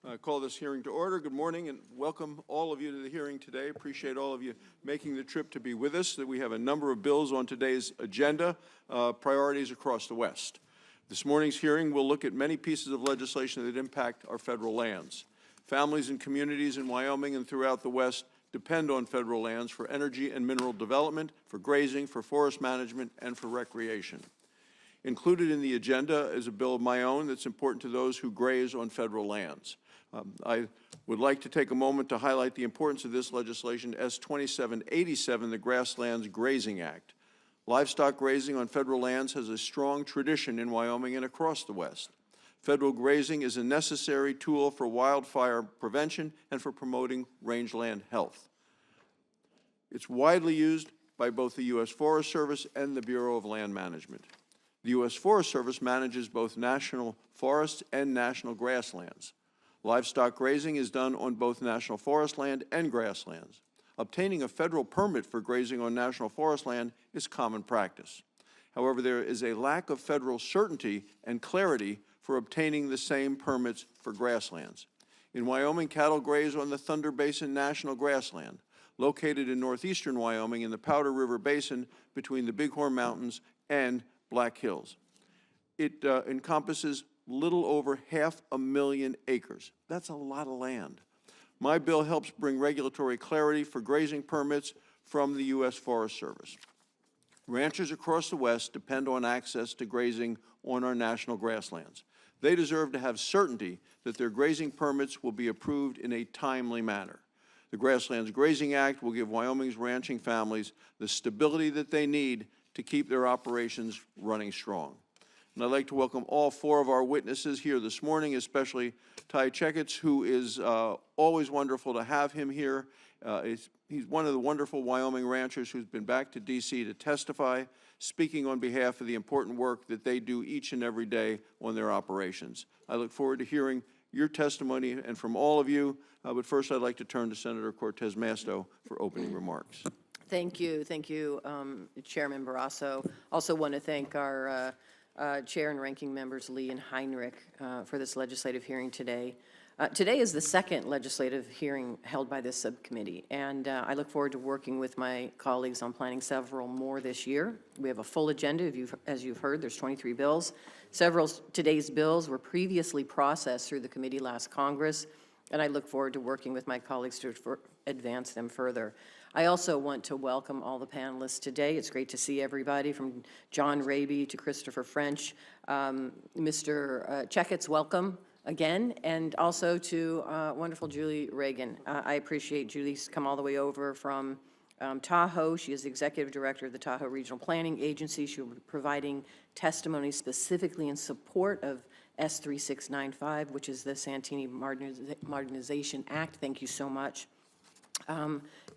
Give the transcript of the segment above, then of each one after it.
I call this hearing to order. Good morning and welcome all of you to the hearing today. Appreciate all of you making the trip to be with us. That we have a number of bills on today's agenda, priorities across the West. This morning's hearing will look at many pieces of legislation that impact our federal lands. Families and communities in Wyoming and throughout the West depend on federal lands for energy and mineral development, for grazing, for forest management, and for recreation. Included in the agenda is a bill of my own that's important to those who graze on federal lands. I would like to take a moment to highlight the importance of this legislation, S. 2787, the Grasslands Grazing Act. Livestock grazing on federal lands has a strong tradition in Wyoming and across the West. Federal grazing is a necessary tool for wildfire prevention and for promoting rangeland health. It's widely used by both the U.S. Forest Service and the Bureau of Land Management. The U.S. Forest Service manages both national forests and national grasslands. Livestock grazing is done on both national forest land and grasslands. Obtaining a federal permit for grazing on national forest land is common practice. However, there is a lack of federal certainty and clarity for obtaining the same permits for grasslands. In Wyoming, cattle graze on the Thunder Basin National Grassland, located in northeastern Wyoming in the Powder River Basin between the Bighorn Mountains and Black Hills. It encompasses little over 500,000 acres. That's a lot of land. My bill helps bring regulatory clarity for grazing permits from the U.S. Forest Service. Ranchers across the West depend on access to grazing on our national grasslands. They deserve to have certainty that their grazing permits will be approved in a timely manner. The Grasslands Grazing Act will give Wyoming's ranching families the stability that they need to keep their operations running strong. And I'd like to welcome all four of our witnesses here this morning, especially Ty Checketts, who is always wonderful to have him here. He's one of the wonderful Wyoming ranchers who's been back to D.C. to testify, speaking on behalf of the important work that they do each and every day on their operations. I look forward to hearing your testimony and from all of you, but first I'd like to turn to Senator Cortez Masto for opening remarks. Thank you, Chairman Barrasso. Also want to thank our Chair and Ranking Members Lee and Heinrich for this legislative hearing today. Today is the second legislative hearing held by this subcommittee, and I look forward to working with my colleagues on planning several more this year. We have a full agenda, as you've heard. There's 23 bills. Several of today's bills were previously processed through the committee last Congress, and I look forward to working with my colleagues to advance them further. I also want to welcome all the panelists today. It's great to see everybody from John Raby to Christopher French. Mr. Checketts, welcome again, and also to wonderful Julie Reagan. I appreciate Julie's come all the way over from Tahoe. She is the Executive Director of the Tahoe Regional Planning Agency. She'll be providing testimony specifically in support of S. 3695, which is the Santini Modernization Act. Thank you so much.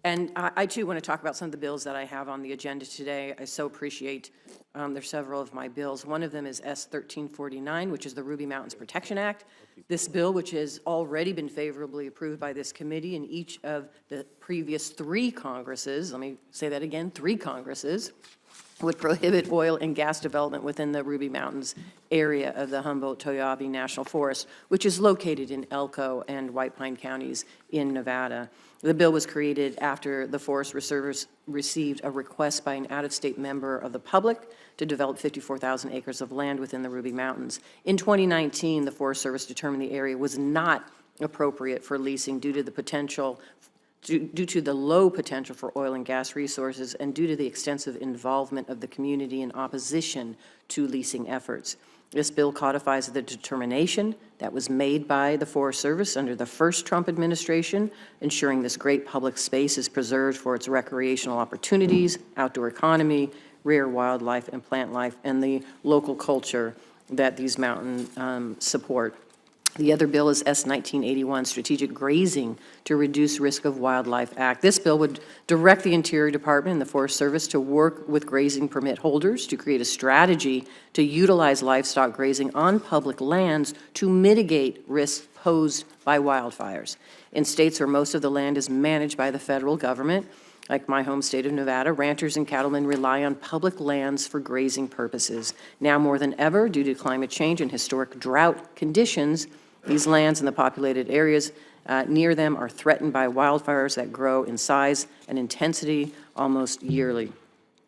And I, too, want to talk about some of the bills that I have on the agenda today. I so appreciate, there's several of my bills. One of them is S. 1349, which is the Ruby Mountains Protection Act. This bill, which has already been favorably approved by this committee in each of the previous 3 Congresses, let me say that again, 3 Congresses, would prohibit oil and gas development within the Ruby Mountains area of the Humboldt-Toyabe National Forest, which is located in Elko and White Pine counties in Nevada. The bill was created after the Forest Service received a request by an out-of-state member of the public to develop 54,000 acres of land within the Ruby Mountains. In 2019, the Forest Service determined the area was not appropriate for leasing due to the low potential for oil and gas resources and due to the extensive involvement of the community in opposition to leasing efforts. This bill codifies the determination that was made by the Forest Service under the first Trump administration, ensuring this great public space is preserved for its recreational opportunities, outdoor economy, rare wildlife and plant life, and the local culture that these mountains support. The other bill is S. 1981, Strategic Grazing to Reduce Risk of Wildlife Act. This bill would direct the Interior Department and the Forest Service to work with grazing permit holders to create a strategy to utilize livestock grazing on public lands to mitigate risks posed by wildfires. In states where most of the land is managed by the federal government, like my home state of Nevada, ranchers and cattlemen rely on public lands for grazing purposes. Now more than ever, due to climate change and historic drought conditions, These lands and the populated areas near them are threatened by wildfires that grow in size and intensity almost yearly.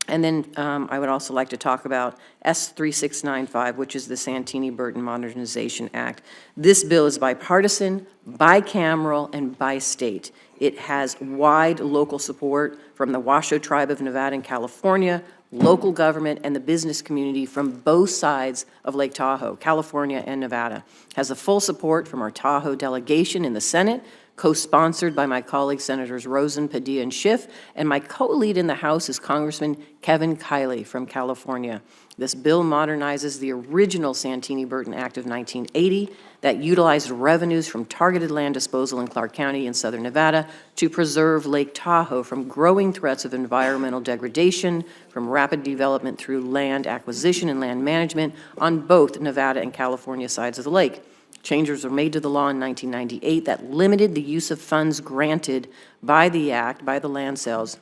And then I would also like to talk about S3695, which is the Santini-Burton Modernization Act. This bill is bipartisan, bicameral, and bi-state. It has wide local support from the Washoe Tribe of Nevada and California, local government, and the business community from both sides of Lake Tahoe, California and Nevada. It has the full support from our Tahoe delegation in the Senate, co-sponsored by my colleagues, Senators Rosen, Padilla, and Schiff, and my co-lead in the House is Congressman Kevin Kiley from California. This bill modernizes the original Santini-Burton Act of 1980 that utilized revenues from targeted land disposal in Clark County in southern Nevada to preserve Lake Tahoe from growing threats of environmental degradation, from rapid development through land acquisition and land management on both Nevada and California sides of the lake. Changes were made to the law in 1998 that limited the use of funds granted by the act, by the land sales.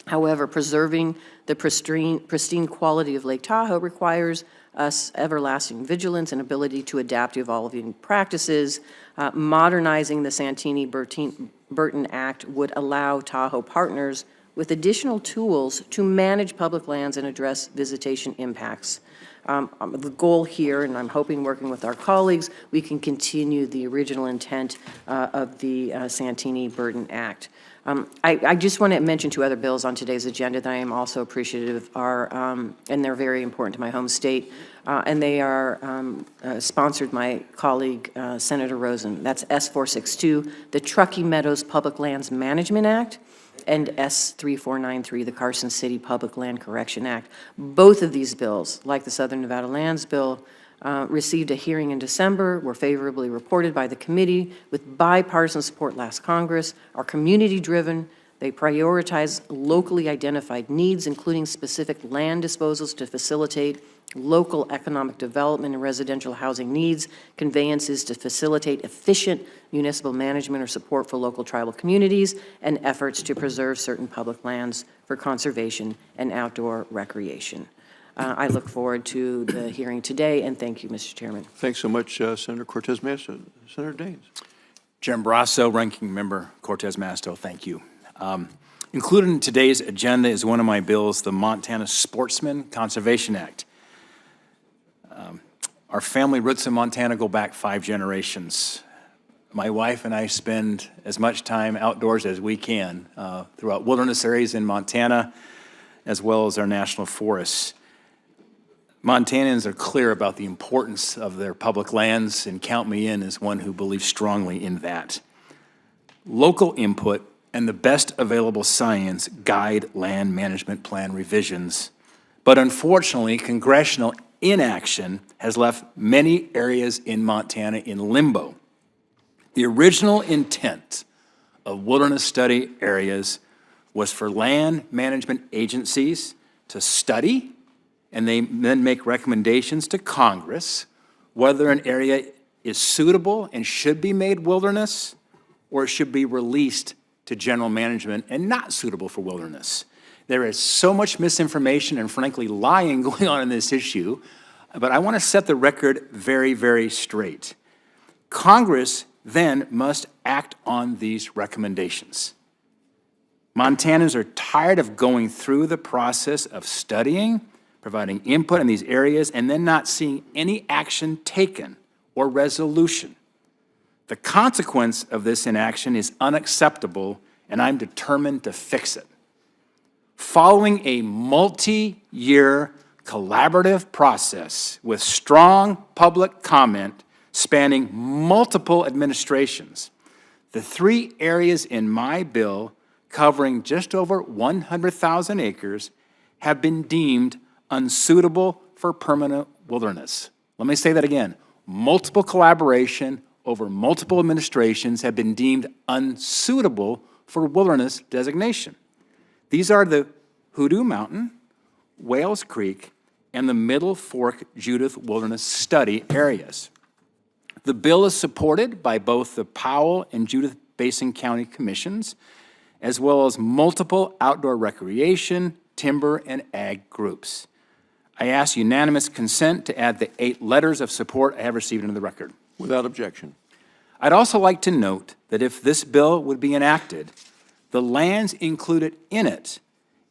However, preserving the pristine quality of Lake Tahoe requires us everlasting vigilance and ability to adapt to evolving practices. Modernizing the Santini-Burton Act would allow Tahoe partners with additional tools to manage public lands and address visitation impacts. The goal here, and I'm hoping working with our colleagues, we can continue the original intent of the Santini-Burton Act. I just want to mention two other bills on today's agenda that I am also appreciative are, and they're very important to my home state, and they are sponsored my colleague, Senator Rosen. That's S462, the Truckee Meadows Public Lands Management Act, and S3493, the Carson City Public Land Correction Act. Both of these bills, like the Southern Nevada Lands Bill, received a hearing in December, were favorably reported by the committee with bipartisan support last Congress, are community-driven. They prioritize locally identified needs, including specific land disposals to facilitate local economic development and residential housing needs, conveyances to facilitate efficient municipal management or support for local tribal communities, and efforts to preserve certain public lands for conservation and outdoor recreation. I look forward to the hearing today, and thank you, Mr. Chairman. Thanks so much, Senator Cortez Masto. Senator Daines. Chairman Barrasso, Ranking Member Cortez Masto, thank you. Included in today's agenda is one of my bills, the Montana Sportsman Conservation Act. Our family roots in Montana go back 5 generations. My wife and I spend as much time outdoors as we can throughout wilderness areas in Montana, as well as our national forests. Montanans are clear about the importance of their public lands, and count me in as one who believes strongly in that. Local input and the best available science guide land management plan revisions, but unfortunately, congressional inaction has left many areas in Montana in limbo. The original intent of wilderness study areas was for land management agencies to study and they then make recommendations to Congress whether an area is suitable and should be made wilderness or it should be released to general management and not suitable for wilderness. There is so much misinformation and frankly lying going on in this issue, but I want to set the record very, very straight. Congress then must act on these recommendations. Montanans are tired of going through the process of studying, providing input in these areas, and then not seeing any action taken or resolution. The consequence of this inaction is unacceptable, and I'm determined to fix it. Following a multi-year collaborative process with strong public comment spanning multiple administrations, the 3 areas in my bill covering just over 100,000 acres have been deemed unsuitable for permanent wilderness. Let me say that again. Multiple collaboration over multiple administrations have been deemed unsuitable for wilderness designation. These are the Hoodoo Mountain, Wales Creek, and the Middle Fork Judith Wilderness Study areas. The bill is supported by both the Powell and Judith Basin County Commissions, as well as multiple outdoor recreation, timber, and ag groups. I ask unanimous consent to add the 8 letters of support I have received into the record. Without objection. I'd also like to note that if this bill would be enacted, the lands included in it,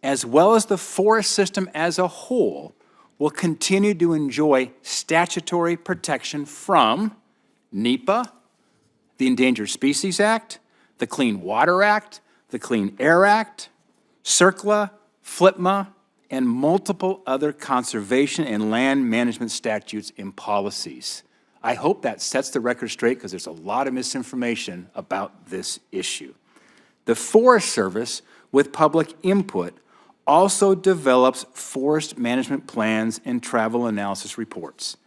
as well as the forest system as a whole, will continue to enjoy statutory protection from NEPA, the Endangered Species Act, the Clean Water Act, the Clean Air Act, CERCLA, FLPMA, and multiple other conservation and land management statutes and policies. I hope that sets the record straight because there's a lot of misinformation about this issue. The Forest Service, with public input, also develops forest management plans and travel analysis reports.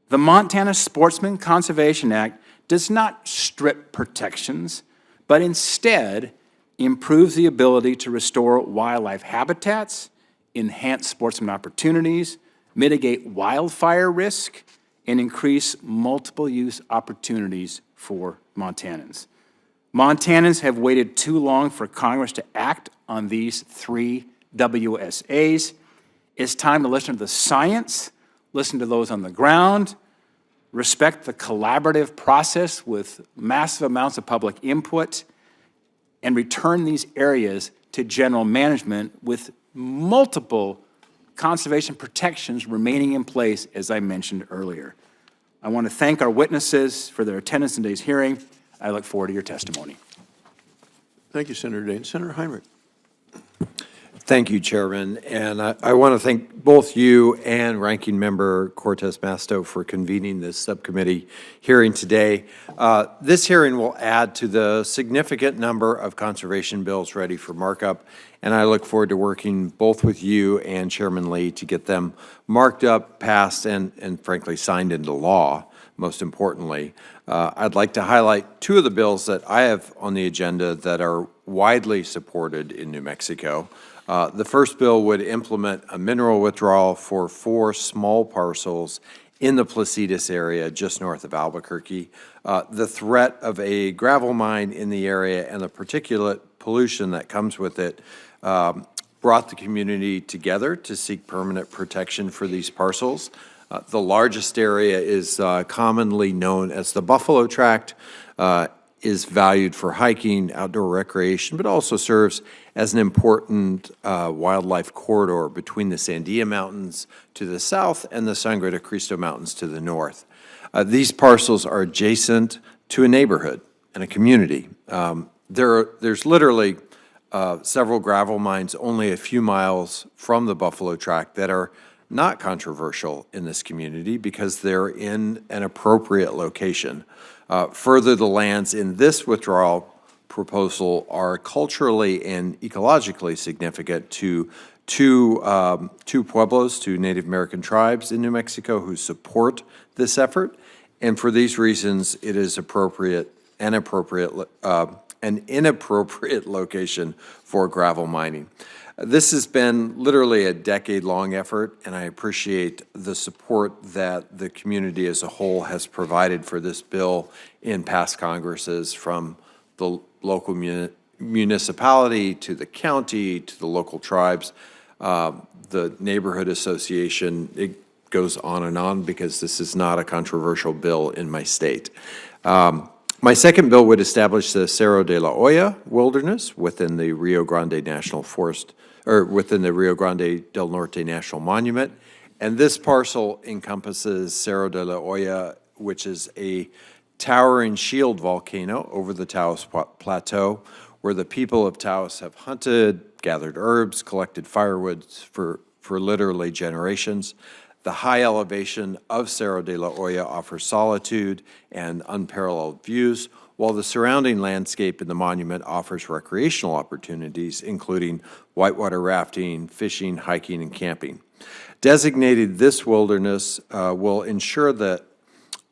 The Montana Sportsman Conservation Act does not strip protections, but instead improves the ability to restore wildlife habitats, enhance sportsman opportunities, mitigate wildfire risk, and increase multiple use opportunities for Montanans. Montanans have waited too long for Congress to act on these 3 WSAs. It's time to listen to the science, listen to those on the ground, respect the collaborative process with massive amounts of public input, and return these areas to general management with multiple conservation protections remaining in place, as I mentioned earlier. I want to thank our witnesses for their attendance in today's hearing. I look forward to your testimony. Thank you, Senator Dane. Senator Heinrich. Thank you, Chairman. And I want to thank both you and Ranking Member Cortez Masto for convening this subcommittee hearing today. This hearing will add to the significant number of conservation bills ready for markup, and I look forward to working both with you and Chairman Lee to get them marked up, passed, and frankly signed into law, most importantly. I'd like to highlight 2 of the bills that I have on the agenda that are widely supported in New Mexico. The first bill would implement a mineral withdrawal for 4 small parcels in the Placitas area just north of Albuquerque. The threat of a gravel mine in the area and the particulate pollution that comes with it brought the community together to seek permanent protection for these parcels. The largest area is commonly known as the Buffalo Tract, is valued for hiking, outdoor recreation, but also serves as an important wildlife corridor between the Sandia Mountains to the south and the Sangre de Cristo Mountains to the north. These parcels are adjacent to a neighborhood and a community. There's literally several gravel mines only a few miles from the Buffalo Tract that are not controversial in this community because they're in an appropriate location. Further, the lands in this withdrawal proposal are culturally and ecologically significant to two pueblos, 2 Native American tribes in New Mexico who support this effort. And for these reasons, it is an inappropriate location for gravel mining. This has been literally a decade-long effort, and I appreciate the support that the community as a whole has provided for this bill in past Congresses, from the local municipality to the county to the local tribes, the neighborhood association. It goes on and on because this is not a controversial bill in my state. My second bill would establish the Cerro de la Hoya Wilderness within the Rio Grande National Forest, or within the Rio Grande del Norte National Monument. And this parcel encompasses Cerro de la Hoya, which is a towering shield volcano over the Taos Plateau, where the people of Taos have hunted, gathered herbs, collected firewoods for literally generations. The high elevation of Cerro de la Hoya offers solitude and unparalleled views, while the surrounding landscape in the monument offers recreational opportunities, including whitewater rafting, fishing, hiking, and camping. Designated this wilderness will ensure that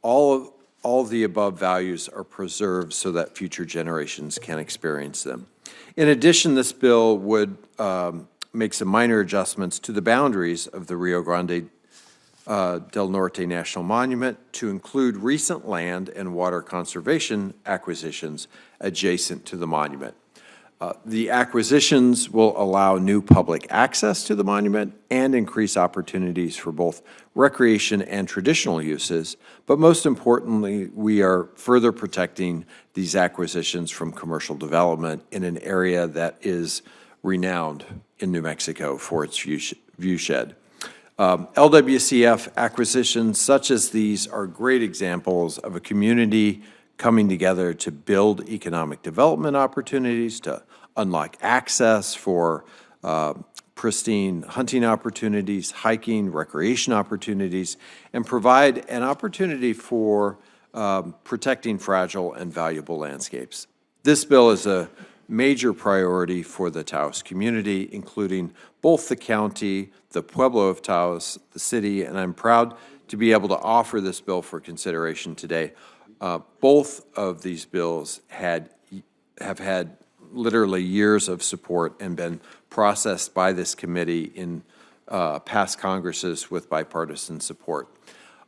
all of the above values are preserved so that future generations can experience them. In addition, this bill would make some minor adjustments to the boundaries of the Rio Grande del Norte National Monument to include recent land and water conservation acquisitions adjacent to the monument. The acquisitions will allow new public access to the monument and increase opportunities for both recreation and traditional uses, but most importantly, we are further protecting these acquisitions from commercial development in an area that is renowned in New Mexico for its viewshed. LWCF acquisitions such as these are great examples of a community coming together to build economic development opportunities, to unlock access for pristine hunting opportunities, hiking, recreation opportunities, and provide an opportunity for protecting fragile and valuable landscapes. This bill is a major priority for the Taos community, including both the county, the Pueblo of Taos, the city, and I'm proud to be able to offer this bill for consideration today. Both of these bills have had literally years of support and been processed by this committee in past Congresses with bipartisan support.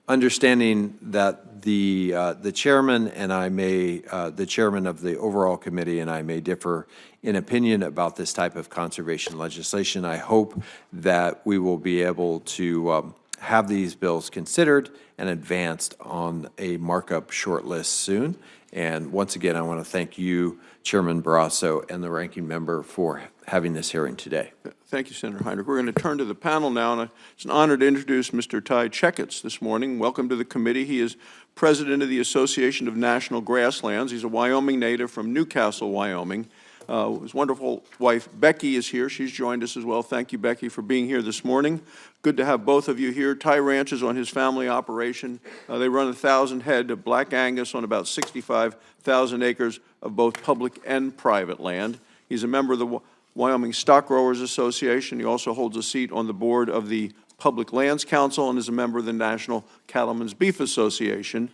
Understanding that the chairman and I may, the chairman of the overall committee and I may differ in opinion about this type of conservation legislation, I hope that we will be able to have these bills considered and advanced on a markup shortlist soon. And once again, I want to thank you, Chairman Barrasso, and the ranking member for having this hearing today. Thank you, Senator Heinrich. We're going to turn to the panel now, and it's an honor to introduce Mr. Ty Checketts this morning. Welcome to the committee. He is president of the Association of National Grasslands. He's a Wyoming native from Newcastle, Wyoming. His wonderful wife, Becky, is here. She's joined us as well. Thank you, Becky, for being here this morning. Good to have both of you here. Ty Ranch is on his family operation. They run 1,000 head of Black Angus on about 65,000 acres of both public and private land. He's a member of the Wyoming Stock Growers Association. He also holds a seat on the board of the Public Lands Council and is a member of the National Cattlemen's Beef Association.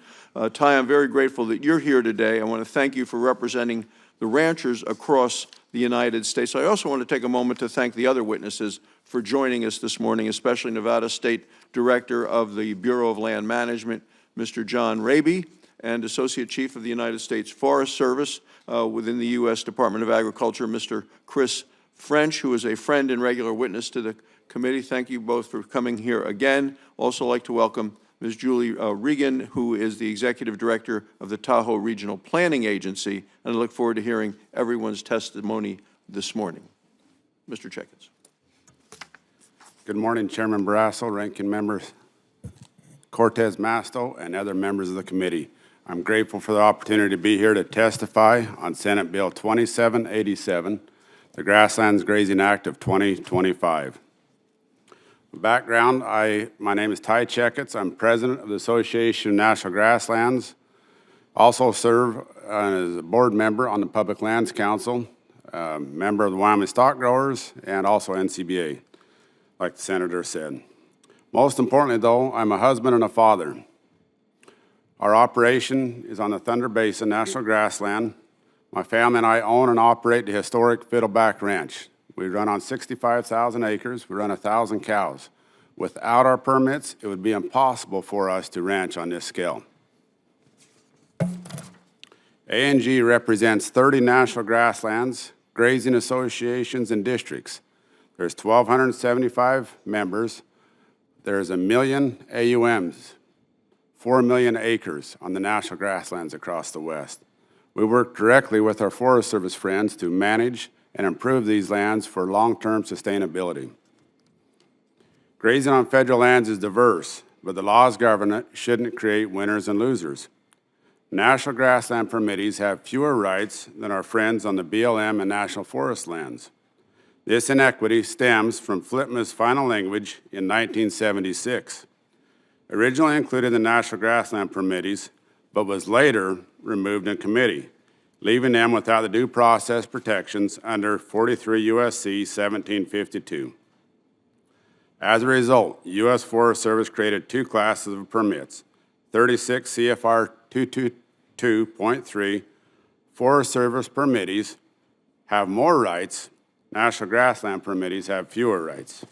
Ty, I'm very grateful that you're here today. I want to thank you for representing the ranchers across the United States. I also want to take a moment to thank the other witnesses for joining us this morning, especially Nevada State Director of the Bureau of Land Management, Mr. John Raby, and Associate Chief of the United States Forest Service within the U.S. Department of Agriculture, Mr. Chris French, who is a friend and regular witness to the committee. Thank you both for coming here again. Also like to welcome Ms. Julie Regan, who is the Executive Director of the Tahoe Regional Planning Agency, and I look forward to hearing everyone's testimony this morning. Mr. Checketts. Good morning, Chairman Barrasso, ranking members Cortez Masto, and other members of the committee. I'm grateful for the opportunity to be here to testify on Senate Bill 2787, the Grasslands Grazing Act of 2025. Background, my name is Ty Checketts. I'm president of the Association of National Grasslands. Also serve as a board member on the Public Lands Council, member of the Wyoming Stock Growers, and also NCBA, like the senator said. Most importantly, though, I'm a husband and a father. Our operation is on the Thunder Basin National Grassland. My family and I own and operate the historic Fiddleback Ranch. We run on 65,000 acres. We run 1,000 cows. Without our permits, it would be impossible for us to ranch on this scale. A&G represents 30 national grasslands, grazing associations, and districts. There's 1,275 members. There's 1 million AUMs, 4 million acres on the national grasslands across the West. We work directly with our Forest Service friends to manage and improve these lands for long-term sustainability. Grazing on federal lands is diverse, but the laws governing it shouldn't create winners and losers. National grassland permittees have fewer rights than our friends on the BLM and National Forest lands. This inequity stems from FLTMA's final language in 1976. Originally included in the National Grassland permittees, but was later removed in committee, leaving them without the due process protections under 43 U.S.C. 1752. As a result, U.S. Forest Service created two classes of permits. 36 CFR 222.3 Forest Service permittees have more rights. National Grassland permittees have fewer rights.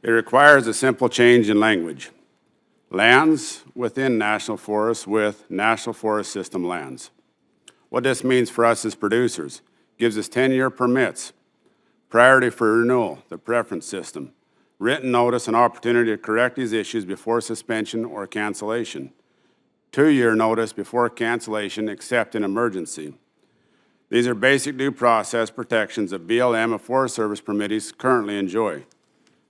It requires a simple change in language. Lands within National Forests with National Forest System lands. What this means for us as producers: gives us 10-year permits, priority for renewal, the preference system, written notice and opportunity to correct these issues before suspension or cancellation, 2-year notice before cancellation except in emergency. These are basic due process protections that BLM and Forest Service permittees currently enjoy.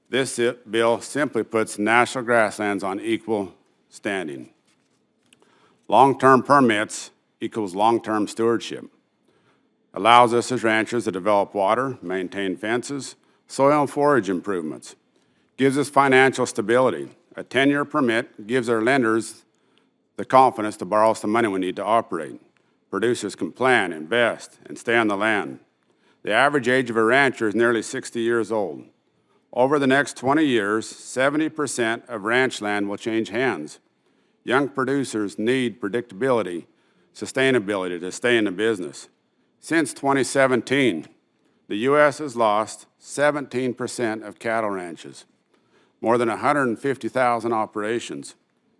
This bill simply puts national grasslands on equal standing. Long-term permits equals long-term stewardship. Allows us as ranchers to develop water, maintain fences, soil and forage improvements. Gives us financial stability. A 10-year permit gives our lenders the confidence to borrow us the money we need to operate. Producers can plan, invest, and stay on the land. The average age of a rancher is nearly 60 years old. Over the next 20 years, 70% of ranch land will change hands. Young producers need predictability, sustainability to stay in the business. Since 2017, the U.S. has lost 17% of cattle ranches, more than 150,000 operations.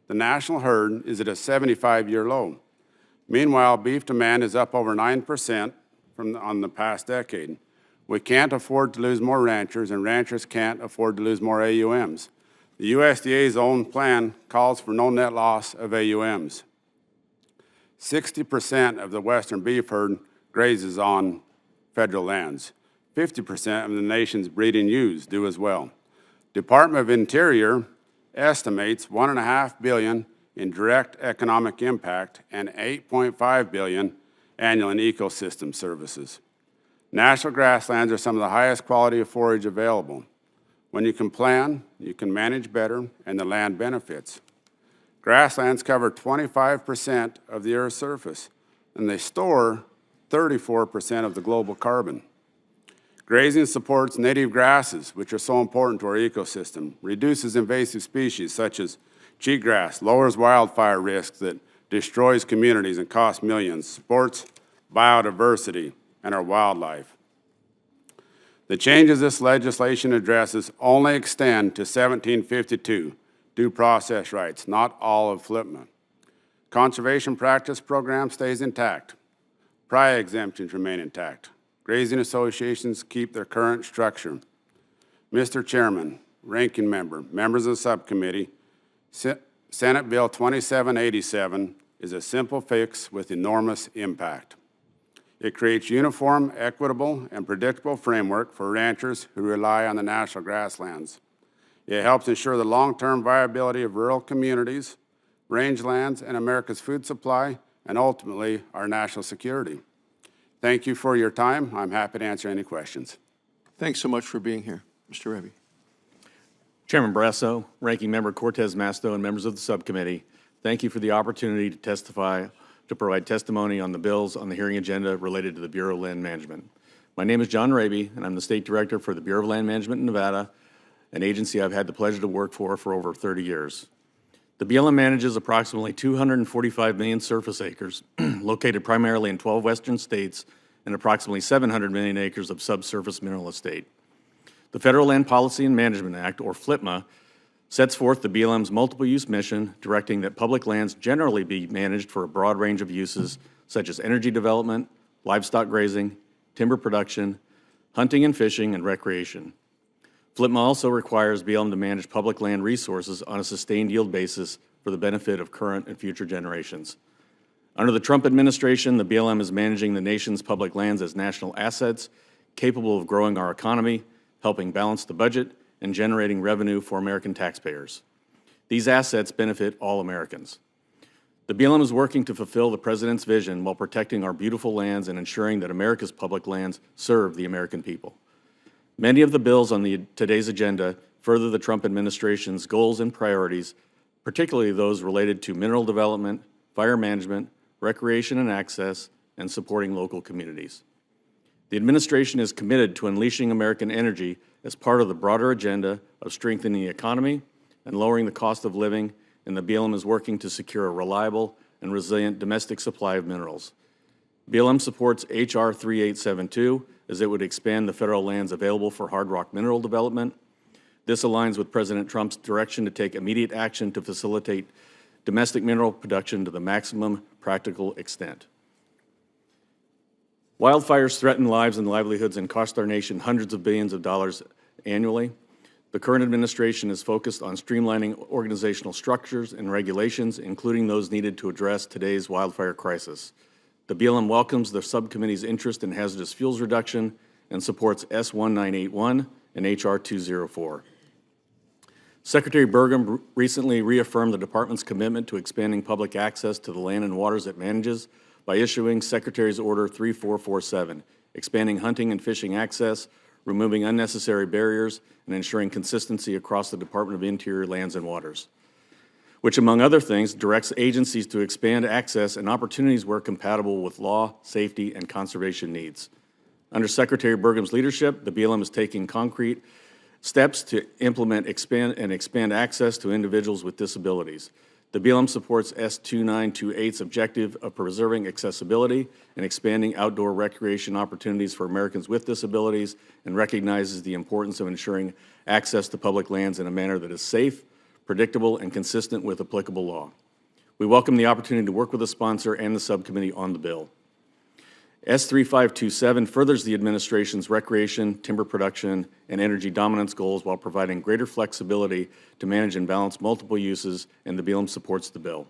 The national herd is at a 75-year low. Meanwhile, beef demand is up over 9% on the past decade. We can't afford to lose more ranchers, and ranchers can't afford to lose more AUMs. The USDA's own plan calls for no net loss of AUMs. 60% of the western beef herd grazes on federal lands. 50% of the nation's breeding ewes do as well. Department of Interior estimates $1.5 billion in direct economic impact and $8.5 billion annual in ecosystem services. National grasslands are some of the highest quality of forage available. When you can plan, you can manage better, and the land benefits. Grasslands cover 25% of the Earth's surface, and they store 34% of the global carbon. Grazing supports native grasses, which are so important to our ecosystem, reduces invasive species such as cheatgrass, lowers wildfire risk that destroys communities and costs millions, supports biodiversity and our wildlife. The changes this legislation addresses only extend to 1752 due process rights, not all of FLPMA. Conservation practice program stays intact. PRIA exemptions remain intact. Grazing associations keep their current structure. Mr. Chairman, Ranking Member, members of the subcommittee, Senate Bill 2787 is a simple fix with enormous impact. It creates uniform, equitable, and predictable framework for ranchers who rely on the national grasslands. It helps ensure the long-term viability of rural communities, rangelands, and America's food supply, and ultimately, our national security. Thank you for your time. I'm happy to answer any questions. Thanks so much for being here, Mr. Rebbe. Chairman Barrasso, Ranking Member Cortez Masto, and members of the subcommittee, thank you for the opportunity to provide testimony on the bills on the hearing agenda related to the Bureau of Land Management. My name is John Raby, and I'm the State Director for the Bureau of Land Management in Nevada, an agency I've had the pleasure to work for over 30 years. The BLM manages approximately 245 million surface acres, located primarily in 12 western states, and approximately 700 million acres of subsurface mineral estate. The Federal Land Policy and Management Act, or FLPMA, sets forth the BLM's multiple-use mission, directing that public lands generally be managed for a broad range of uses, such as energy development, livestock grazing, timber production, hunting and fishing, and recreation. FLPMA also requires BLM to manage public land resources on a sustained yield basis for the benefit of current and future generations. Under the Trump administration, the BLM is managing the nation's public lands as national assets, capable of growing our economy, helping balance the budget, and generating revenue for American taxpayers. These assets benefit all Americans. The BLM is working to fulfill the President's vision while protecting our beautiful lands and ensuring that America's public lands serve the American people. Many of the bills on today's agenda further the Trump administration's goals and priorities, particularly those related to mineral development, fire management, recreation and access, and supporting local communities. The administration is committed to unleashing American energy as part of the broader agenda of strengthening the economy and lowering the cost of living, and the BLM is working to secure a reliable and resilient domestic supply of minerals. BLM supports H.R. 3872 as it would expand the federal lands available for hard rock mineral development. This aligns with President Trump's direction to take immediate action to facilitate domestic mineral production to the maximum practical extent. Wildfires threaten lives and livelihoods and cost our nation hundreds of billions of dollars annually. The current administration is focused on streamlining organizational structures and regulations, including those needed to address today's wildfire crisis. The BLM welcomes the subcommittee's interest in hazardous fuels reduction and supports S1981 and HR 204. Secretary Burgum recently reaffirmed the department's commitment to expanding public access to the land and waters it manages by issuing Secretary's Order 3447, expanding hunting and fishing access, removing unnecessary barriers, and ensuring consistency across the Department of Interior lands and waters, which, among other things, directs agencies to expand access and opportunities where compatible with law, safety, and conservation needs. Under Secretary Burgum's leadership, the BLM is taking concrete steps to implement expand access to individuals with disabilities. The BLM supports S2928's objective of preserving accessibility and expanding outdoor recreation opportunities for Americans with disabilities, and recognizes the importance of ensuring access to public lands in a manner that is safe, predictable, and consistent with applicable law. We welcome the opportunity to work with the sponsor and the subcommittee on the bill. S3527 furthers the administration's recreation, timber production, and energy dominance goals while providing greater flexibility to manage and balance multiple uses, and the BLM supports the bill.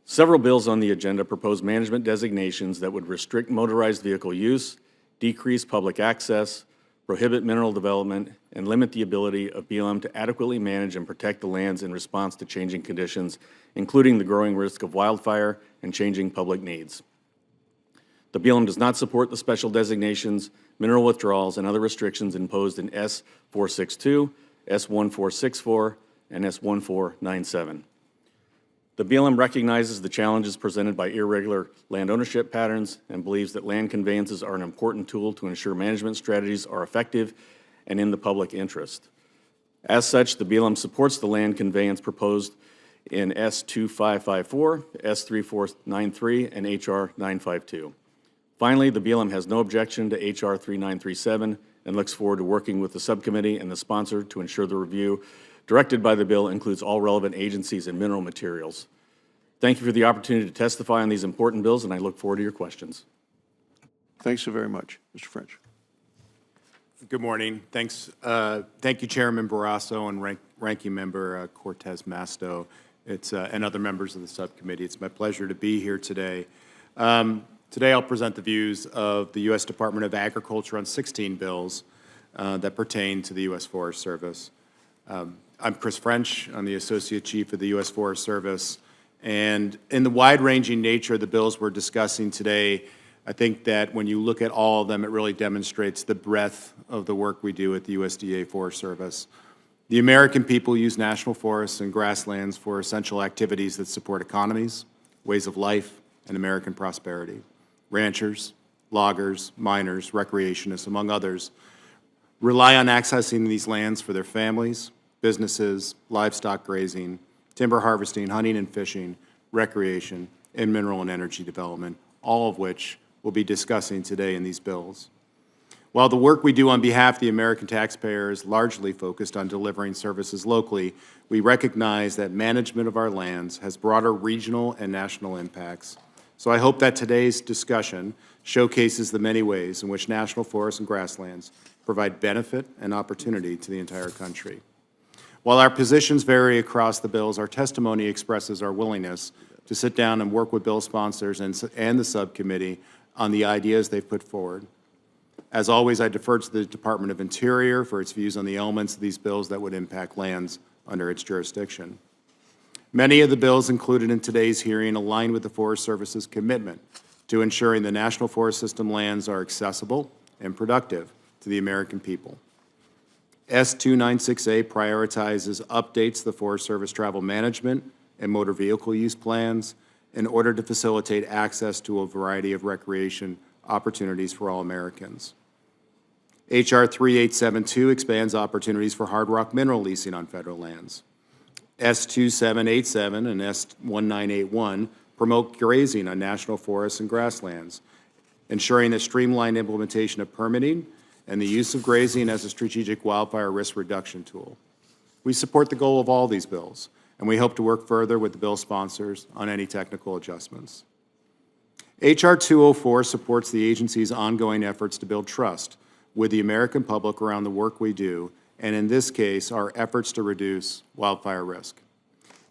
Several bills on the agenda propose management designations that would restrict motorized vehicle use, decrease public access, prohibit mineral development, and limit the ability of BLM to adequately manage and protect the lands in response to changing conditions, including the growing risk of wildfire and changing public needs. The BLM does not support the special designations, mineral withdrawals, and other restrictions imposed in S462, S1464, and S1497. The BLM recognizes the challenges presented by irregular land ownership patterns and believes that land conveyances are an important tool to ensure management strategies are effective and in the public interest. As such, the BLM supports the land conveyance proposed in S2554, S3493, and HR 952. Finally, the BLM has no objection to HR 3937 and looks forward to working with the subcommittee and the sponsor to ensure the review directed by the bill includes all relevant agencies and mineral materials. Thank you for the opportunity to testify on these important bills, and I look forward to your questions. Thanks so very much. Mr. French. Good morning. Thanks. Thank you, Chairman Barrasso and Ranking Member Cortez Masto. And other members of the subcommittee. It's my pleasure to be here today. Today I'll present the views of the U.S. Department of Agriculture on 16 bills that pertain to the U.S. Forest Service. I'm Chris French. I'm the Associate Chief of the U.S. Forest Service. And in the wide-ranging nature of the bills we're discussing today, I think that when you look at all of them, it really demonstrates the breadth of the work we do at the USDA Forest Service. The American people use national forests and grasslands for essential activities that support economies, ways of life, and American prosperity. Ranchers, loggers, miners, recreationists, among others, rely on accessing these lands for their families, businesses, livestock grazing, timber harvesting, hunting and fishing, recreation, and mineral and energy development, all of which we'll be discussing today in these bills. While the work we do on behalf of the American taxpayer is largely focused on delivering services locally, we recognize that management of our lands has broader regional and national impacts. So I hope that today's discussion showcases the many ways in which national forests and grasslands provide benefit and opportunity to the entire country. While our positions vary across the bills, our testimony expresses our willingness to sit down and work with bill sponsors and the subcommittee on the ideas they've put forward. As always, I defer to the Department of Interior for its views on the elements of these bills that would impact lands under its jurisdiction. Many of the bills included in today's hearing align with the Forest Service's commitment to ensuring the National Forest System lands are accessible and productive to the American people. S296A prioritizes updates to the Forest Service travel management and motor vehicle use plans in order to facilitate access to a variety of recreation opportunities for all Americans. HR 3872 expands opportunities for hard rock mineral leasing on federal lands. S2787 and S1981 promote grazing on national forests and grasslands, ensuring the streamlined implementation of permitting and the use of grazing as a strategic wildfire risk reduction tool. We support the goal of all these bills, and we hope to work further with the bill sponsors on any technical adjustments. H.R. 204 supports the agency's ongoing efforts to build trust with the American public around the work we do, and in this case, our efforts to reduce wildfire risk.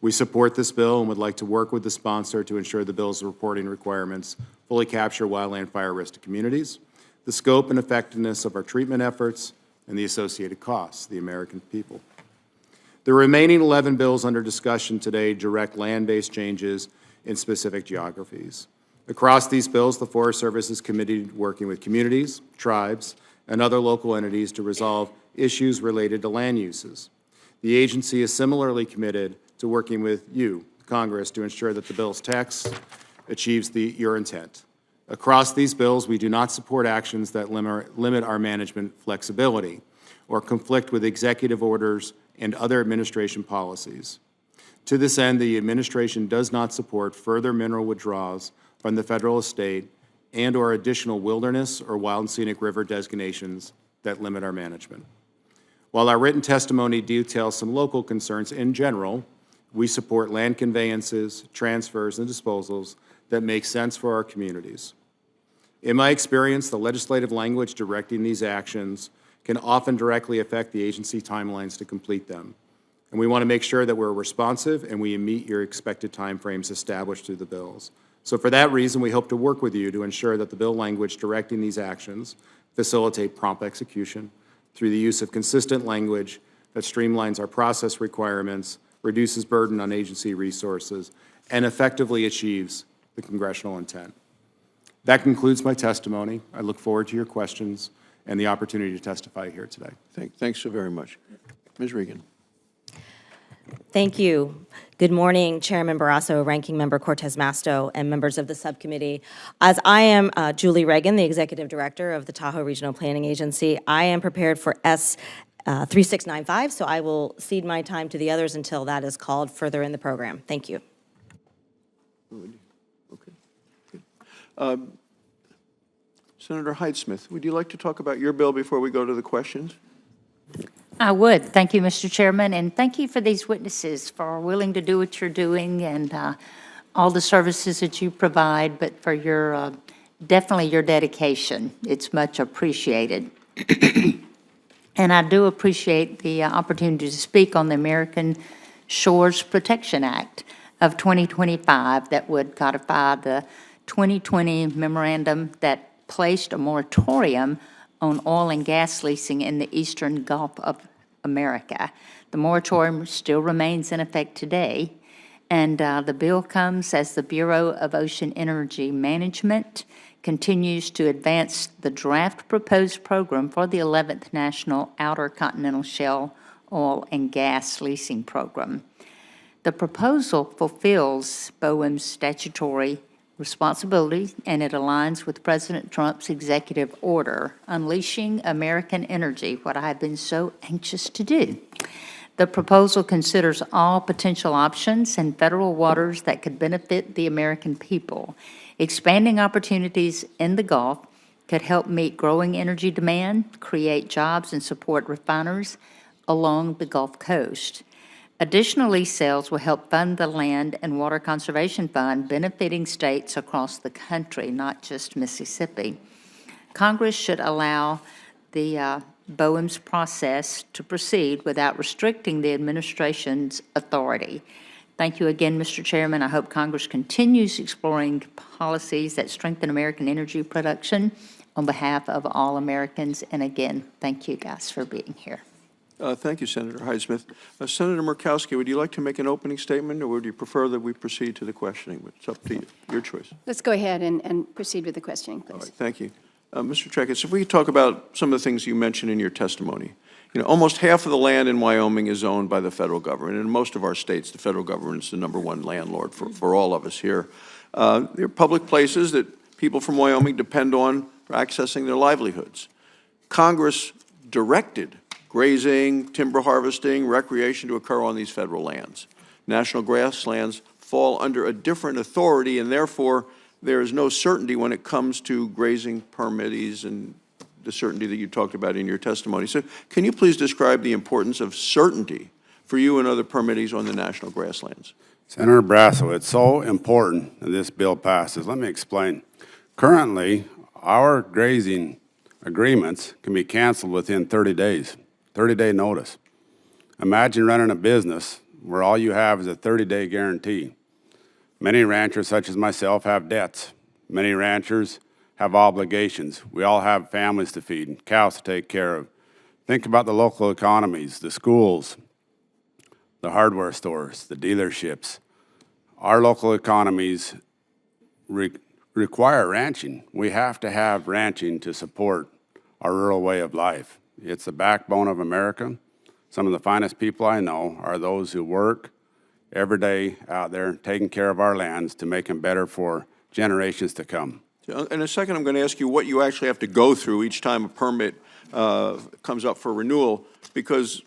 We support this bill and would like to work with the sponsor to ensure the bill's reporting requirements fully capture wildland fire risk to communities, the scope and effectiveness of our treatment efforts, and the associated costs to the American people. The remaining 11 bills under discussion today direct land-based changes in specific geographies. Across these bills, the Forest Service is committed to working with communities, tribes, and other local entities to resolve issues related to land uses. The agency is similarly committed to working with you, Congress, to ensure that the bill's text achieves your intent. Across these bills, we do not support actions that limit our management flexibility or conflict with executive orders and other administration policies. To this end, the administration does not support further mineral withdrawals from the federal estate and/or additional wilderness or wild and scenic river designations that limit our management. While our written testimony details some local concerns in general, we support land conveyances, transfers, and disposals that make sense for our communities. In my experience, the legislative language directing these actions can often directly affect the agency timelines to complete them. And we want to make sure that we're responsive and we meet your expected timeframes established through the bills. So for that reason, we hope to work with you to ensure that the bill language directing these actions facilitate prompt execution through the use of consistent language that streamlines our process requirements, reduces burden on agency resources, and effectively achieves the congressional intent. That concludes my testimony. I look forward to your questions and the opportunity to testify here today. Thanks so very much. Ms. Regan. Thank you. Good morning, Chairman Barrasso, Ranking Member Cortez Masto, and members of the subcommittee. As I am Julie Reagan, the Executive Director of the Tahoe Regional Planning Agency, I am prepared for S 3695, so I will cede my time to the others until that is called further in the program. Thank you. Okay. Good. Senator Hyde-Smith, would you like to talk about your bill before we go to the questions? I would. Thank you, Mr. Chairman, and thank you for these witnesses for willing to do what you're doing and all the services that you provide, but for your, definitely your dedication. It's much appreciated. And I do appreciate the opportunity to speak on the American Shores Protection Act of 2025 that would codify the 2020 memorandum that placed a moratorium on oil and gas leasing in the eastern Gulf of America. The moratorium still remains in effect today, and the bill comes as the Bureau of Ocean Energy Management continues to advance the draft proposed program for the 11th National Outer Continental Shelf Oil and Gas Leasing Program. The proposal fulfills BOEM's statutory responsibility, and it aligns with President Trump's executive order, Unleashing American Energy, what I have been so anxious to do. The proposal considers all potential options in federal waters that could benefit the American people. Expanding opportunities in the Gulf could help meet growing energy demand, create jobs, and support refiners along the Gulf Coast. Additional lease sales will help fund the Land and Water Conservation Fund, benefiting states across the country, not just Mississippi. Congress should allow the BOEM's process to proceed without restricting the administration's authority. Thank you again, Mr. Chairman. I hope Congress continues exploring policies that strengthen American energy production on behalf of all Americans. And again, thank you guys for being here. Thank you, Senator Hyde-Smith. Senator Murkowski, would you like to make an opening statement, or would you prefer that we proceed to the questioning? It's up to you, your choice. Let's go ahead and proceed with the questioning, please. All right, thank you. Mr. Treckis, if we could talk about some of the things you mentioned in your testimony. You know, almost half of the land in Wyoming is owned by the federal government. In most of our states, the federal government is the #1 landlord for all of us here. There are public places that people from Wyoming depend on for accessing their livelihoods. Congress directed grazing, timber harvesting, recreation to occur on these federal lands. National grasslands fall under a different authority, and therefore there is no certainty when it comes to grazing permittees and the certainty that you talked about in your testimony. So can you please describe the importance of certainty for you and other permittees on the national grasslands? Senator Barrasso, it's so important that this bill passes. Let me explain. Currently, our grazing agreements can be canceled within 30 days, 30-day notice. Imagine running a business where all you have is a 30-day guarantee. Many ranchers, such as myself, have debts. Many ranchers have obligations. We all have families to feed, cows to take care of. Think about the local economies, the schools, the hardware stores, the dealerships. Our local economies require ranching. We have to have ranching to support our rural way of life. It's the backbone of America. Some of the finest people I know are those who work every day out there taking care of our lands to make them better for generations to come. In a second, I'm going to ask you what you actually have to go through each time a permit comes up for renewal, because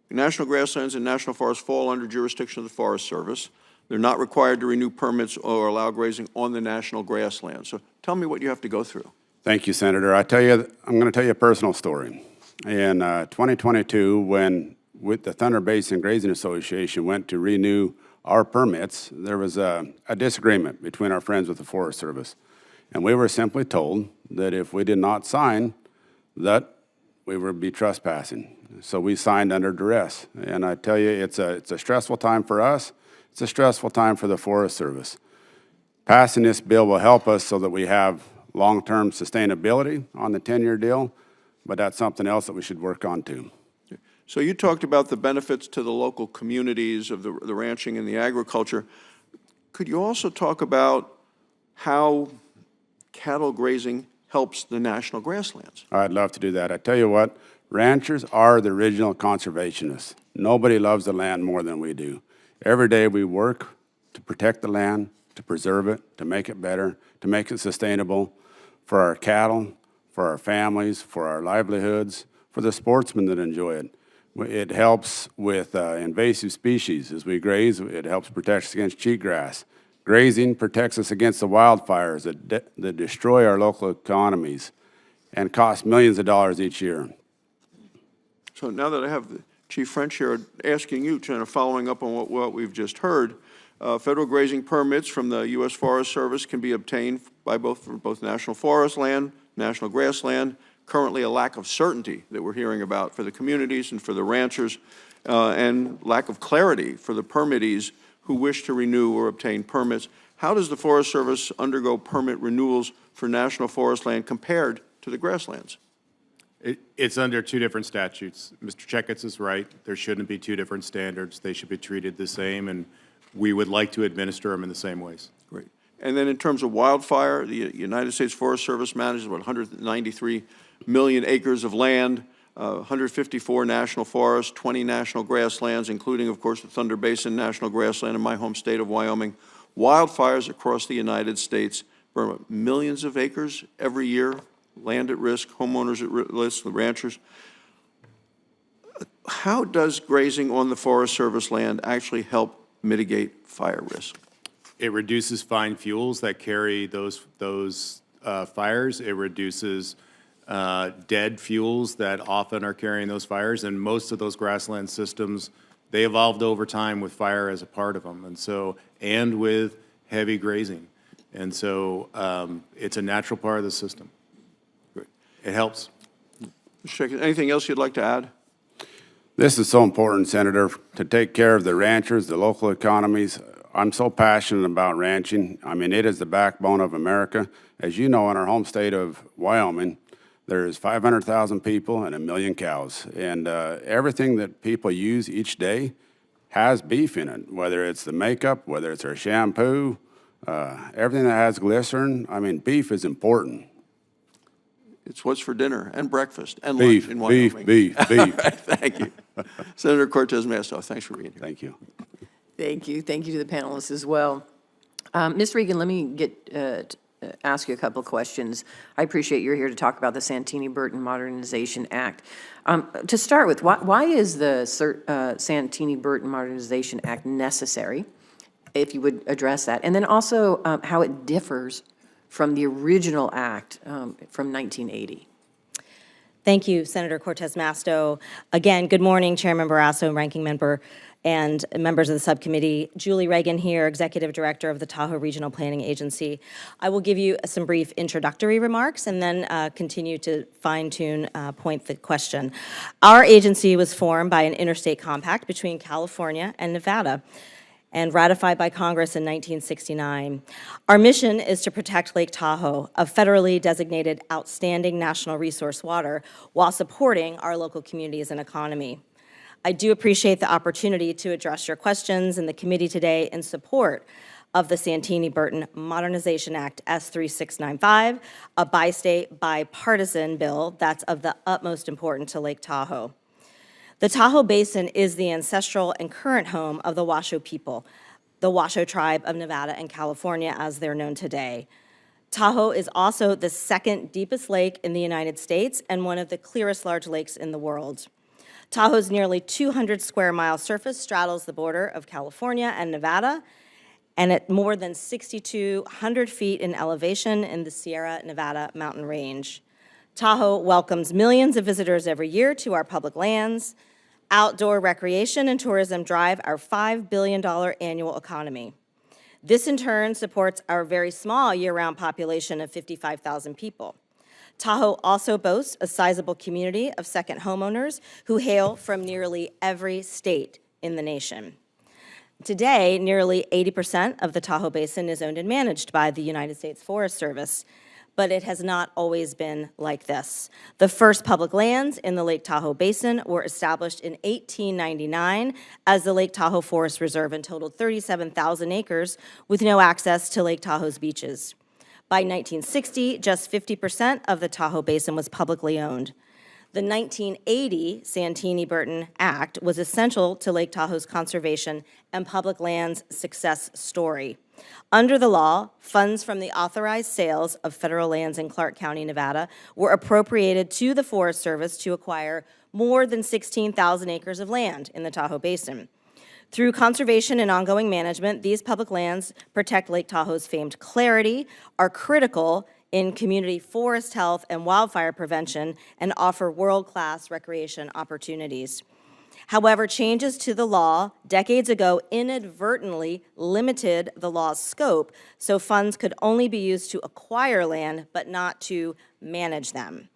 national grasslands and national forests fall under jurisdiction of the Forest Service. They're not required to renew permits or allow grazing on the national grasslands. So tell me what you have to go through. Thank you, Senator. I'm going to tell you a personal story. In 2022, when with the Thunder Basin Grazing Association went to renew our permits, there was a disagreement between our friends with the Forest Service. And we were simply told that if we did not sign, that we would be trespassing. So we signed under duress. And I tell you, it's a stressful time for us. It's a stressful time for the Forest Service. Passing this bill will help us so that we have long-term sustainability on the 10-year deal, but that's something else that we should work on too. So you talked about the benefits to the local communities of the ranching and the agriculture. Could you also talk about how cattle grazing helps the national grasslands? I'd love to do that. I tell you what, ranchers are the original conservationists. Nobody loves the land more than we do. Every day we work to protect the land, to preserve it, to make it better, to make it sustainable for our cattle, for our families, for our livelihoods, for the sportsmen that enjoy it. It helps with invasive species. As we graze, it helps protect us against cheatgrass. Grazing protects us against the wildfires that destroy our local economies and cost millions of dollars each year. So now that I have Chief French here, asking you, kind of following up on what we've just heard, federal grazing permits from the U.S. Forest Service can be obtained by both national forest land, national grassland. Currently, a lack of certainty that we're hearing about for the communities and for the ranchers, and lack of clarity for the permittees who wish to renew or obtain permits. How does the Forest Service undergo permit renewals for national forest land compared to the grasslands? It's under two different statutes. Mr. Checketts is right. There shouldn't be two different standards. They should be treated the same, and we would like to administer them in the same ways. Great. And then in terms of wildfire, the United States Forest Service manages about 193 million acres of land, 154 national forests, 20 national grasslands, including, of course, the Thunder Basin National Grassland in my home state of Wyoming. Wildfires across the United States burn millions of acres every year, land at risk, homeowners at risk, the ranchers. How does grazing on the Forest Service land actually help mitigate fire risk? It reduces fine fuels that carry those fires. It reduces dead fuels that often are carrying those fires, and most of those grassland systems, they evolved over time with fire as a part of them, and with heavy grazing. And so it's a natural part of the system. Great. It helps. Mr. Checketts, anything else you'd like to add? This is so important, Senator, to take care of the ranchers, the local economies. I'm so passionate about ranching. I mean, it is the backbone of America. As you know, in our home state of Wyoming, there's 500,000 people and 1 million cows. And everything that people use each day has beef in it, whether it's the makeup, whether it's our shampoo, everything that has glycerin. I mean, beef is important. It's what's for dinner and breakfast and lunch in Wyoming. Beef. Thank you. Senator Cortez Masto, thanks for being here. Thank you. Thank you. Thank you to the panelists as well. Ms. Regan, let me ask you a couple of questions. I appreciate you're here to talk about the Santini-Burton Modernization Act. To start with, why is the Santini-Burton Modernization Act necessary, if you would address that? And then also how it differs from the original act from 1980. Thank you, Senator Cortez Masto. Again, good morning, Chairman Barrasso, Ranking Member and members of the subcommittee. Julie Reagan here, Executive Director of the Tahoe Regional Planning Agency. I will give you some brief introductory remarks and then continue to fine-tune, point the question. Our agency was formed by an interstate compact between California and Nevada and ratified by Congress in 1969. Our mission is to protect Lake Tahoe, a federally designated outstanding national resource water, while supporting our local communities and economy. I do appreciate the opportunity to address your questions in the committee today in support of the Santini-Burton Modernization Act S3695, a bi-state, bipartisan bill that's of the utmost importance to Lake Tahoe. The Tahoe Basin is the ancestral and current home of the Washoe people, the Washoe tribe of Nevada and California as they're known today. Tahoe is also the second deepest lake in the United States and one of the clearest large lakes in the world. Tahoe's nearly 200 square mile surface straddles the border of California and Nevada, and at more than 6,200 feet in elevation in the Sierra Nevada mountain range. Tahoe welcomes millions of visitors every year to our public lands. Outdoor recreation and tourism drive our $5 billion annual economy. This in turn supports our very small year-round population of 55,000 people. Tahoe also boasts a sizable community of second homeowners who hail from nearly every state in the nation. Today, nearly 80% of the Tahoe Basin is owned and managed by the United States Forest Service, but it has not always been like this. The first public lands in the Lake Tahoe Basin were established in 1899 as the Lake Tahoe Forest Reserve and totaled 37,000 acres with no access to Lake Tahoe's beaches. By 1960, just 50% of the Tahoe Basin was publicly owned. The 1980 Santini-Burton Act was essential to Lake Tahoe's conservation and public lands success story. Under the law, funds from the authorized sales of federal lands in Clark County, Nevada, were appropriated to the Forest Service to acquire more than 16,000 acres of land in the Tahoe Basin. Through conservation and ongoing management, these public lands protect Lake Tahoe's famed clarity, are critical in community forest health and wildfire prevention, and offer world-class recreation opportunities. However, changes to the law decades ago inadvertently limited the law's scope, so funds could only be used to acquire land, but not to manage them.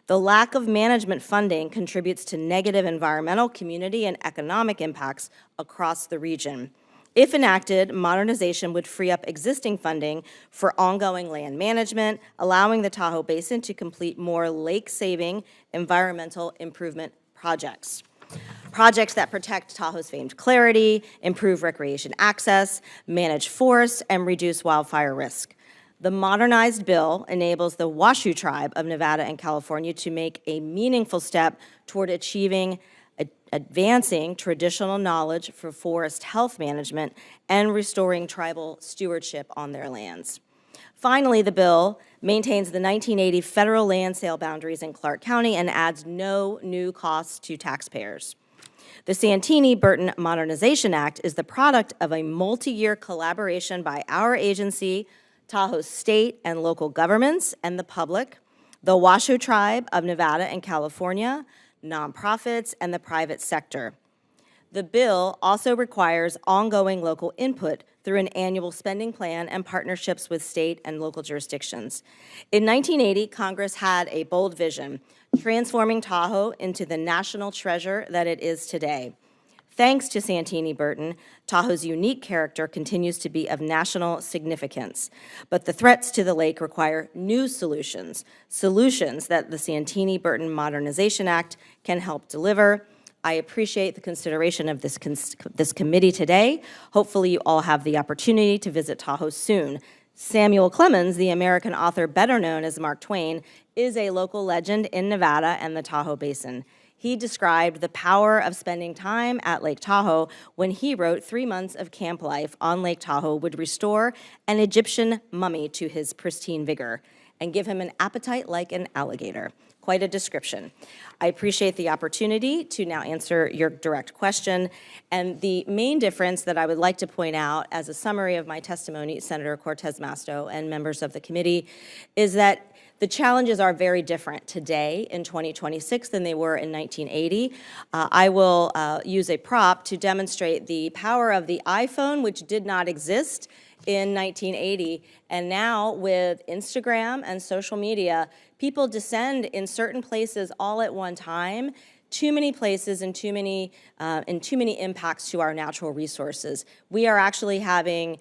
The lack of management funding contributes to negative environmental, community, and economic impacts across the region. If enacted, modernization would free up existing funding for ongoing land management, allowing the Tahoe Basin to complete more lake-saving environmental improvement projects. Projects that protect Tahoe's famed clarity, improve recreation access, manage forests, and reduce wildfire risk. The modernized bill enables the Washoe tribe of Nevada and California to make a meaningful step toward advancing traditional knowledge for forest health management and restoring tribal stewardship on their lands. Finally, the bill maintains the 1980 federal land sale boundaries in Clark County and adds no new costs to taxpayers. The Santini-Burton Modernization Act is the product of a multi-year collaboration by our agency, Tahoe's state and local governments and the public, the Washoe tribe of Nevada and California, nonprofits, and the private sector. The bill also requires ongoing local input through an annual spending plan and partnerships with state and local jurisdictions. In 1980, Congress had a bold vision, transforming Tahoe into the national treasure that it is today. Thanks to Santini-Burton, Tahoe's unique character continues to be of national significance. But the threats to the lake require new solutions, solutions that the Santini-Burton Modernization Act can help deliver. I appreciate the consideration of this committee today. Hopefully you all have the opportunity to visit Tahoe soon. Samuel Clemens, the American author better known as Mark Twain, is a local legend in Nevada and the Tahoe Basin. He described the power of spending time at Lake Tahoe when he wrote 3 months of camp life on Lake Tahoe would restore an Egyptian mummy to his pristine vigor and give him an appetite like an alligator. Quite a description. I appreciate the opportunity to now answer your direct question. And the main difference that I would like to point out as a summary of my testimony, Senator Cortez Masto and members of the committee, is that The challenges are very different today in 2026 than they were in 1980. I will use a prop to demonstrate the power of the iPhone, which did not exist in 1980. And now with Instagram and social media, people descend in certain places all at one time. Too many places and too many impacts to our natural resources. We are actually having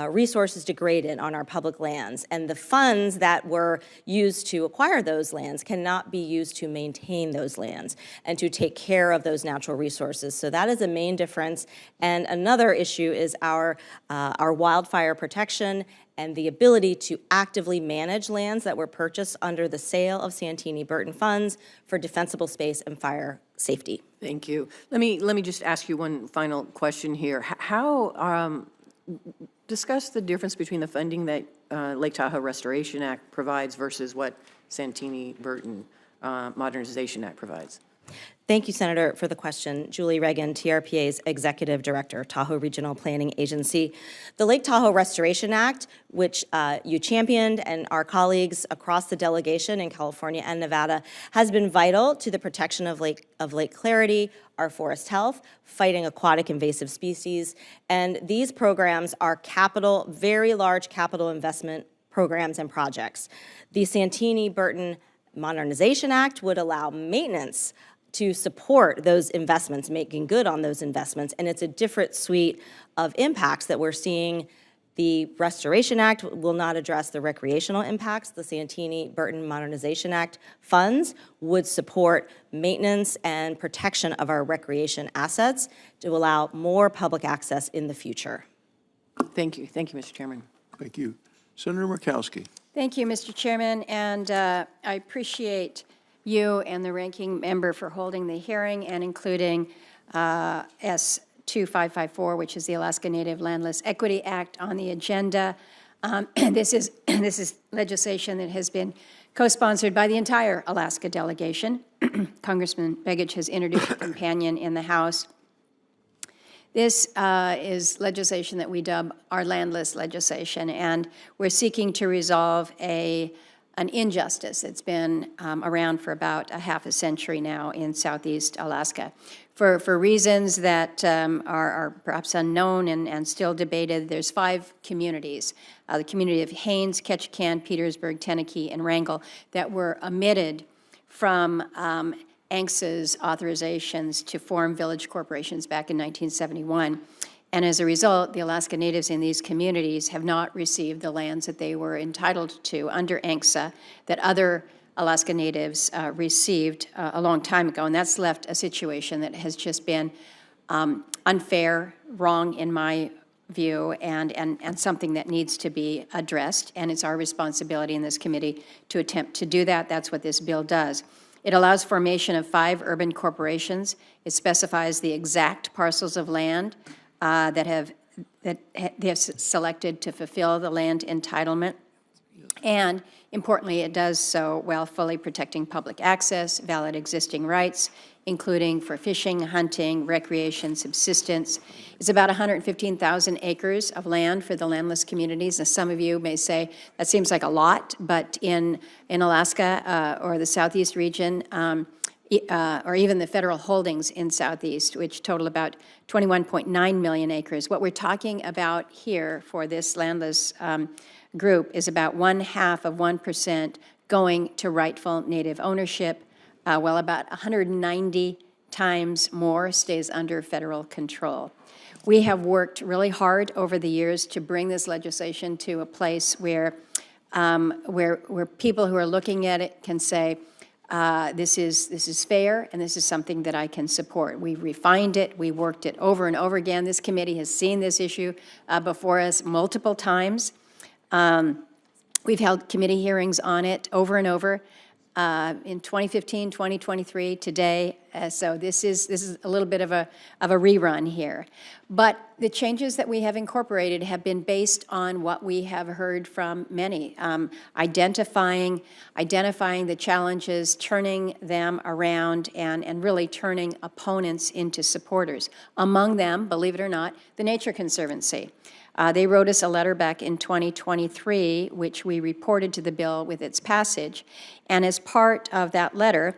resources degraded on our public lands, and the funds that were used to acquire those lands cannot be used to maintain those lands and to take care of those natural resources. So that is a main difference. And another issue is our wildfire protection and the ability to actively manage lands that were purchased under the sale of Santini-Burton funds for defensible space and fire safety. Thank you. Let me just ask you one final question here. How discuss the difference between the funding that Lake Tahoe Restoration Act provides versus what Santini-Burton Modernization Act provides? Thank you, Senator, for the question. Julie Reagan, TRPA's Executive Director, Tahoe Regional Planning Agency. The Lake Tahoe Restoration Act, which you championed, and our colleagues across the delegation in California and Nevada, has been vital to the protection of lake clarity, our forest health, fighting aquatic invasive species, and these programs are capital, very large capital investment programs and projects. The Santini-Burton Modernization Act would allow maintenance to support those investments, making good on those investments, and it's a different suite of impacts that we're seeing. The Restoration Act will not address the recreational impacts. The Santini-Burton Modernization Act funds would support maintenance and protection of our recreation assets to allow more public access in the future. Thank you. Thank you, Mr. Chairman. Thank you. Senator Murkowski. Thank you, Mr. Chairman, and I appreciate you and the ranking member for holding the hearing and including S2554, which is the Alaska Native Landless Equity Act, on the agenda. This is legislation that has been co-sponsored by the entire Alaska delegation. Congressman Begich has introduced a companion in the House. This is legislation that we dub our landless legislation, and we're seeking to resolve an injustice that's been around for about a half a century now in Southeast Alaska. For reasons that are perhaps unknown and still debated, there's 5 communities, the community of Haines, Ketchikan, Petersburg, Tenakee, and Wrangell, that were omitted from ANCSA's authorizations to form village corporations back in 1971. And as a result, the Alaska Natives in these communities have not received the lands that they were entitled to under ANCSA that other Alaska Natives received a long time ago. And that's left a situation that has just been unfair, wrong in my view, and something that needs to be addressed. And it's our responsibility in this committee to attempt to do that. That's what this bill does. It allows formation of 5 urban corporations. It specifies the exact parcels of land that they have selected to fulfill the land entitlement. And importantly, it does so while fully protecting public access, valid existing rights, including for fishing, hunting, recreation, subsistence. It's about 115,000 acres of land for the landless communities. Now, some of you may say, that seems like a lot, but in Alaska or the Southeast region, or even the federal holdings in Southeast, which total about 21.9 million acres. What we're talking about here for this landless group is about 0.5% going to rightful Native ownership, while about 190 times more stays under federal control. We have worked really hard over the years to bring this legislation to a place where people who are looking at it can say, this is fair, and this is something that I can support. We've refined it. We worked it over and over again. This committee has seen this issue before us multiple times. We've held committee hearings on it over and over in 2015, 2023, today. So this is a little bit of a rerun here. But the changes that we have incorporated have been based on what we have heard from many, identifying the challenges, turning them around, and really turning opponents into supporters. Among them, believe it or not, the Nature Conservancy. They wrote us a letter back in 2023, which we reported to the bill with its passage. And as part of that letter,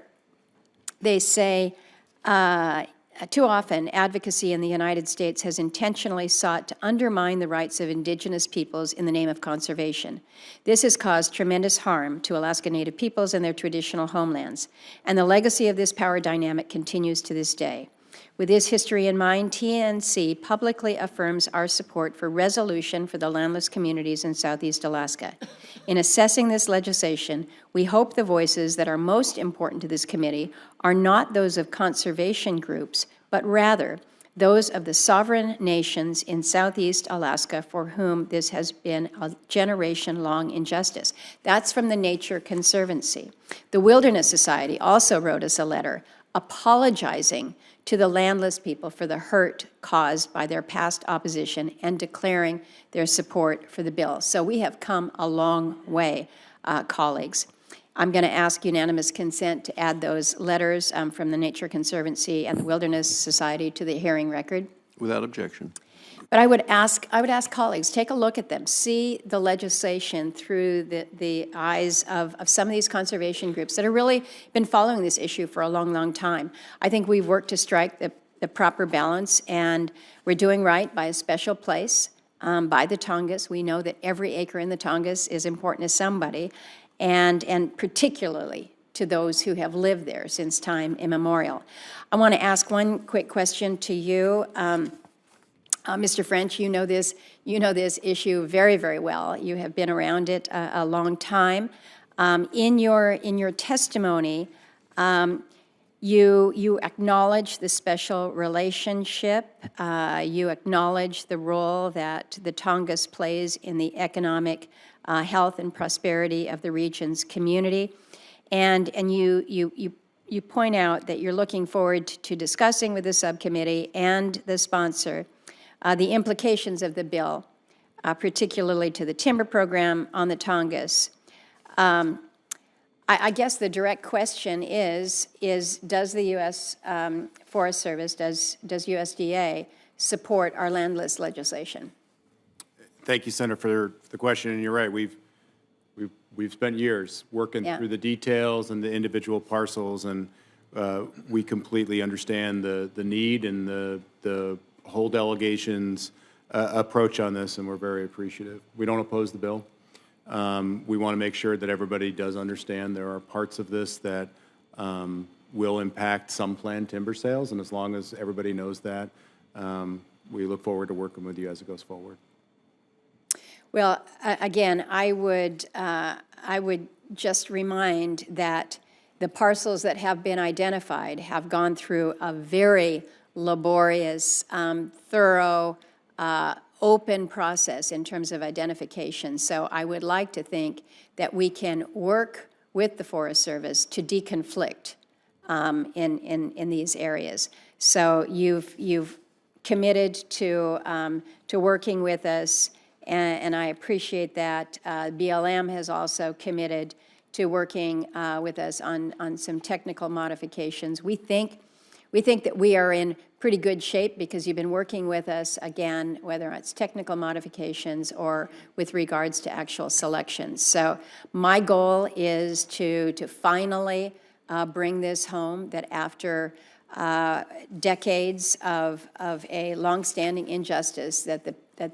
they say, too often, advocacy in the United States has intentionally sought to undermine the rights of indigenous peoples in the name of conservation. This has caused tremendous harm to Alaska Native peoples and their traditional homelands, and the legacy of this power dynamic continues to this day. With this history in mind, TNC publicly affirms our support for resolution for the landless communities in Southeast Alaska. In assessing this legislation, we hope the voices that are most important to this committee are not those of conservation groups, but rather those of the sovereign nations in Southeast Alaska for whom this has been a generation-long injustice. That's from the Nature Conservancy. The Wilderness Society also wrote us a letter apologizing to the landless people for the hurt caused by their past opposition and declaring their support for the bill. So we have come a long way, colleagues. I'm going to ask unanimous consent to add those letters from the Nature Conservancy and the Wilderness Society to the hearing record. Without objection. But I would ask colleagues, take a look at them, see the legislation through the eyes of some of these conservation groups that have really been following this issue for a long, long time. I think we've worked to strike the proper balance, and we're doing right by a special place, by the Tongass. We know that every acre in the Tongass is important to somebody, and particularly to those who have lived there since time immemorial. I want to ask one quick question to you. Mr. French, you know this issue very, very well. You have been around it a long time. In your testimony, you acknowledge the special relationship. You acknowledge the role that the Tongass plays in the economic health and prosperity of the region's community, and you point out that you're looking forward to discussing with the subcommittee and the sponsor the implications of the bill, particularly to the timber program on the Tongass. I guess the direct question is does the U.S. Forest Service, does USDA support our landless legislation? Thank you, Senator, for the question, and you're right. We've spent years working through the details and the individual parcels, and we completely understand the need and the whole delegation's approach on this, and we're very appreciative. We don't oppose the bill. We want to make sure that everybody does understand there are parts of this that will impact some planned timber sales, and as long as everybody knows that, we look forward to working with you as it goes forward. Well, again, I would just remind that the parcels that have been identified have gone through a very laborious, thorough, open process in terms of identification. So I would like to think that we can work with the Forest Service to deconflict in these areas. So you've committed to working with us, and I appreciate that. BLM has also committed to working with us on some technical modifications. We think that we are in pretty good shape because you've been working with us, again, whether it's technical modifications or with regards to actual selections. So my goal is to finally bring this home, that after decades of a longstanding injustice, that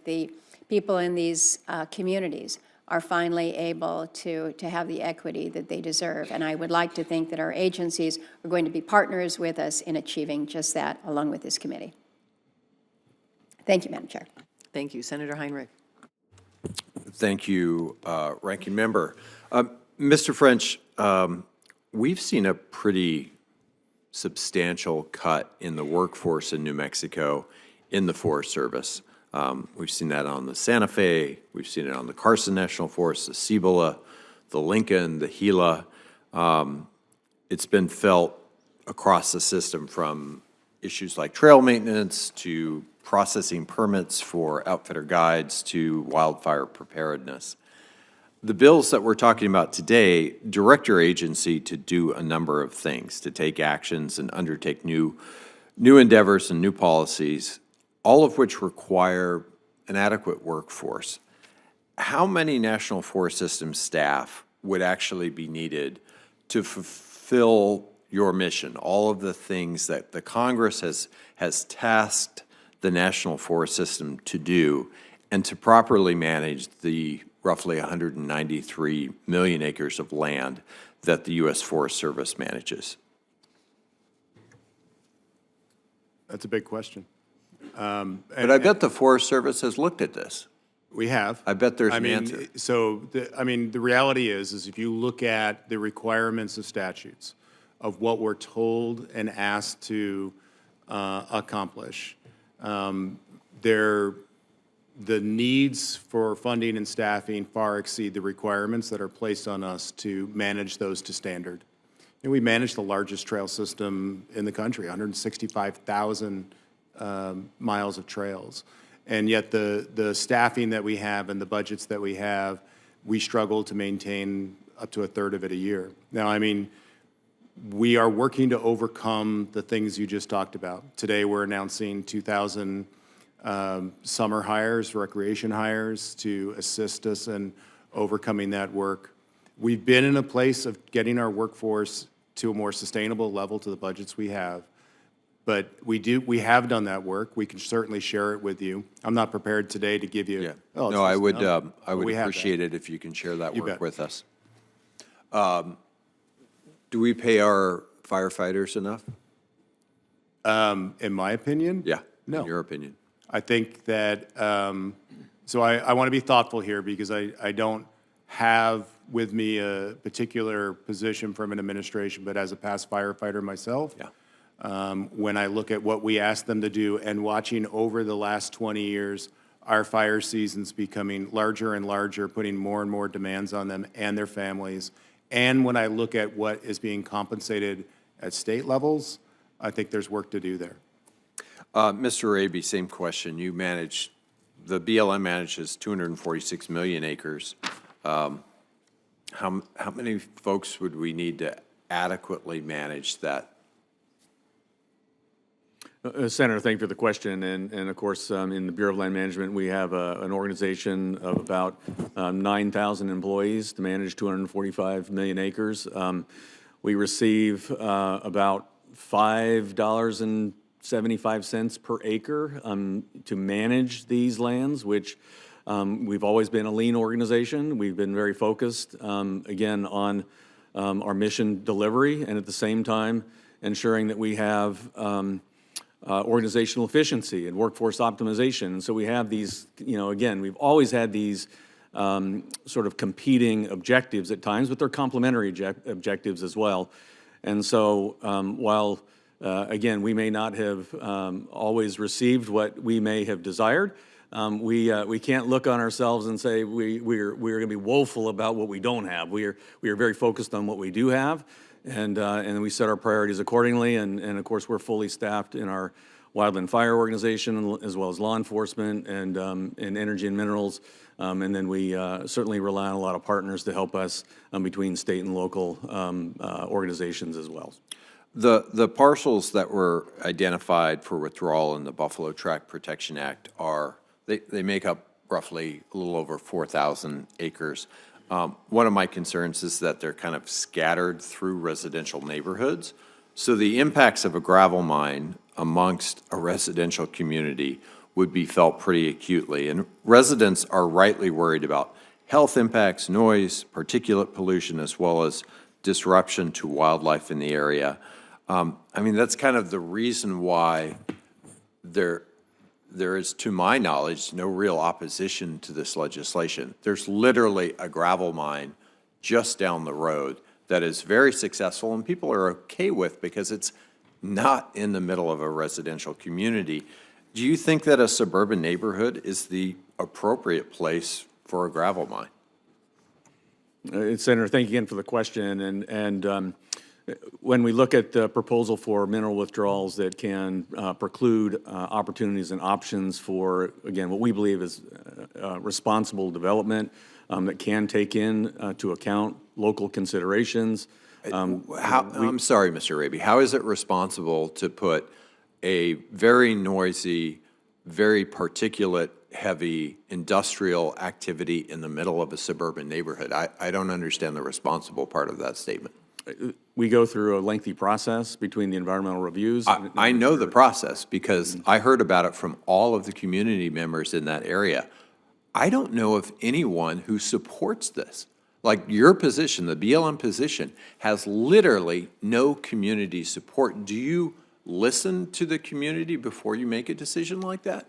the people in these communities are finally able to have the equity that they deserve. And I would like to think that our agencies are going to be partners with us in achieving just that, along with this committee. Thank you, Madam Chair. Thank you. Senator Heinrich. Thank you, Ranking Member. Mr. French, we've seen a pretty substantial cut in the workforce in New Mexico in the Forest Service. We've seen that on the Santa Fe, we've seen it on the Carson National Forest, the Cibola, the Lincoln, the Gila. It's been felt across the system, from issues like trail maintenance to processing permits for outfitter guides to wildfire preparedness. The bills that we're talking about today direct your agency to do a number of things, to take actions and undertake new endeavors and new policies, all of which require an adequate workforce, how many National Forest System staff would actually be needed to fulfill your mission, all of the things that the Congress has tasked the National Forest System to do, and to properly manage the roughly 193 million acres of land that the U.S. Forest Service manages? That's a big question. But I bet the Forest Service has looked at this. We have. I bet there's I an mean, answer. So, the reality is if you look at the requirements of statutes, of what we're told and asked to accomplish, the needs for funding and staffing far exceed the requirements that are placed on us to manage those to standard. And we manage the largest trail system in the country, 165,000 miles of trails. And yet the staffing that we have and the budgets that we have, we struggle to maintain up to a third of it a year. Now, I mean, we are working to overcome the things you just talked about. Today, we're announcing 2,000 summer hires, recreation hires to assist us in overcoming that work. We've been in a place of getting our workforce to a more sustainable level to the budgets we have. But we have done that work. We can certainly share it with you. I'm not prepared today to give you. Yeah. Oh, it's No, I this would, number. I would We have that. appreciate it if you can share that You work bet. with us. Do we pay our firefighters enough? In my opinion? Yeah. No. In your opinion? I think that, so I want to be thoughtful here because I don't have with me a particular position from an administration, but as a past firefighter myself, Yeah. when I look at what we asked them to do and watching over the last 20 years, our fire seasons becoming larger and larger, putting more and more demands on them and their families. And when I look at what is being compensated at state levels, I think there's work to do there. Mr. Araby, same question. You manage, the BLM manages 246 million acres. How many folks would we need to adequately manage that? Senator, thank you for the question. And of course, in the Bureau of Land Management, we have an organization of about 9,000 employees to manage 245 million acres. We receive about $5.75 per acre to manage these lands, which we've always been a lean organization. We've been very focused, again, on our mission delivery and at the same time ensuring that we have organizational efficiency and workforce optimization. And so we have these, again, we've always had these sort of competing objectives at times, but they're complementary objectives as well. And so while, again, we may not have always received what we may have desired, we can't look on ourselves and say we're going to be woeful about what we don't have. We are very focused on what we do have. And we set our priorities accordingly, and of course, we're fully staffed in our wildland fire organization, as well as law enforcement and in energy and minerals, and then we certainly rely on a lot of partners to help us between state and local organizations as well. The parcels that were identified for withdrawal in the Buffalo Tract Protection Act they make up roughly a little over 4,000 acres. One of my concerns is that they're kind of scattered through residential neighborhoods. So the impacts of a gravel mine amongst a residential community would be felt pretty acutely. And residents are rightly worried about health impacts, noise, particulate pollution, as well as disruption to wildlife in the area. I mean, that's kind of the reason why there is, to my knowledge, no real opposition to this legislation. There's literally a gravel mine just down the road that is very successful and people are okay with because it's not in the middle of a residential community. Do you think that a suburban neighborhood is the appropriate place for a gravel mine? Senator, thank you again for the question. And when we look at the proposal for mineral withdrawals that can preclude opportunities and options for, again, what we believe is responsible development that can take into account local considerations. I'm sorry, Mr. Araby, how is it responsible to put a very noisy, very particulate heavy industrial activity in the middle of a suburban neighborhood. I don't understand the responsible part of that statement. We go through a lengthy process between the environmental reviews. I know the process because I heard about it from all of the community members in that area. I don't know of anyone who supports this. Like your position, the BLM position, has literally no community support. Do you listen to the community before you make a decision like that?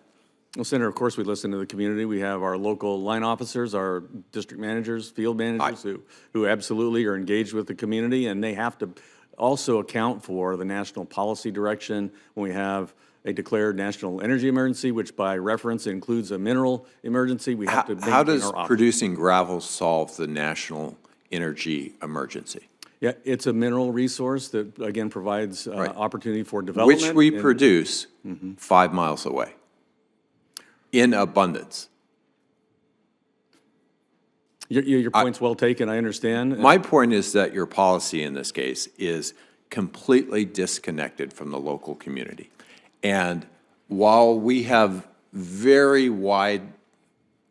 Well, Senator, of course, we listen to the community. We have our local line officers, our district managers, field managers who absolutely are engaged with the community, and they have to also account for the national policy direction when we have a declared national energy emergency, which by reference includes a mineral emergency. We have to maintain How does our options. producing gravel solve the national energy emergency? Yeah, it's a mineral resource that, again, provides Right. opportunity for development. Which we and- produce 5 miles away in abundance. Your point's well taken, I understand. My point is that your policy in this case is completely disconnected from the local community. And while we have very wide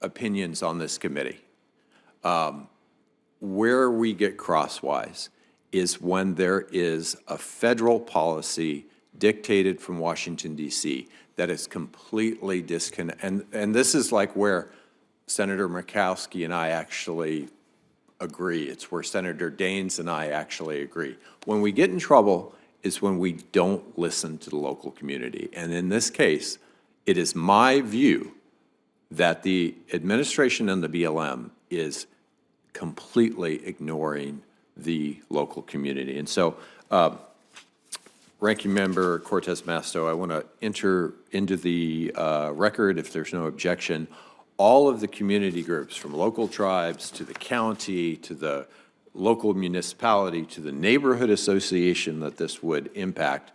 opinions on this committee, where we get crosswise is when there is a federal policy dictated from Washington, D.C. that is completely disconnected. And this is like where Senator Murkowski and I actually agree. It's where Senator Daines and I actually agree. When we get in trouble is when we don't listen to the local community. And in this case, it is my view that the administration and the BLM is completely ignoring the local community. And so, Ranking Member Cortez Masto, I want to enter into the record, if there's no objection, all of the community groups, from local tribes to the county to the local municipality to the neighborhood association that this would impact,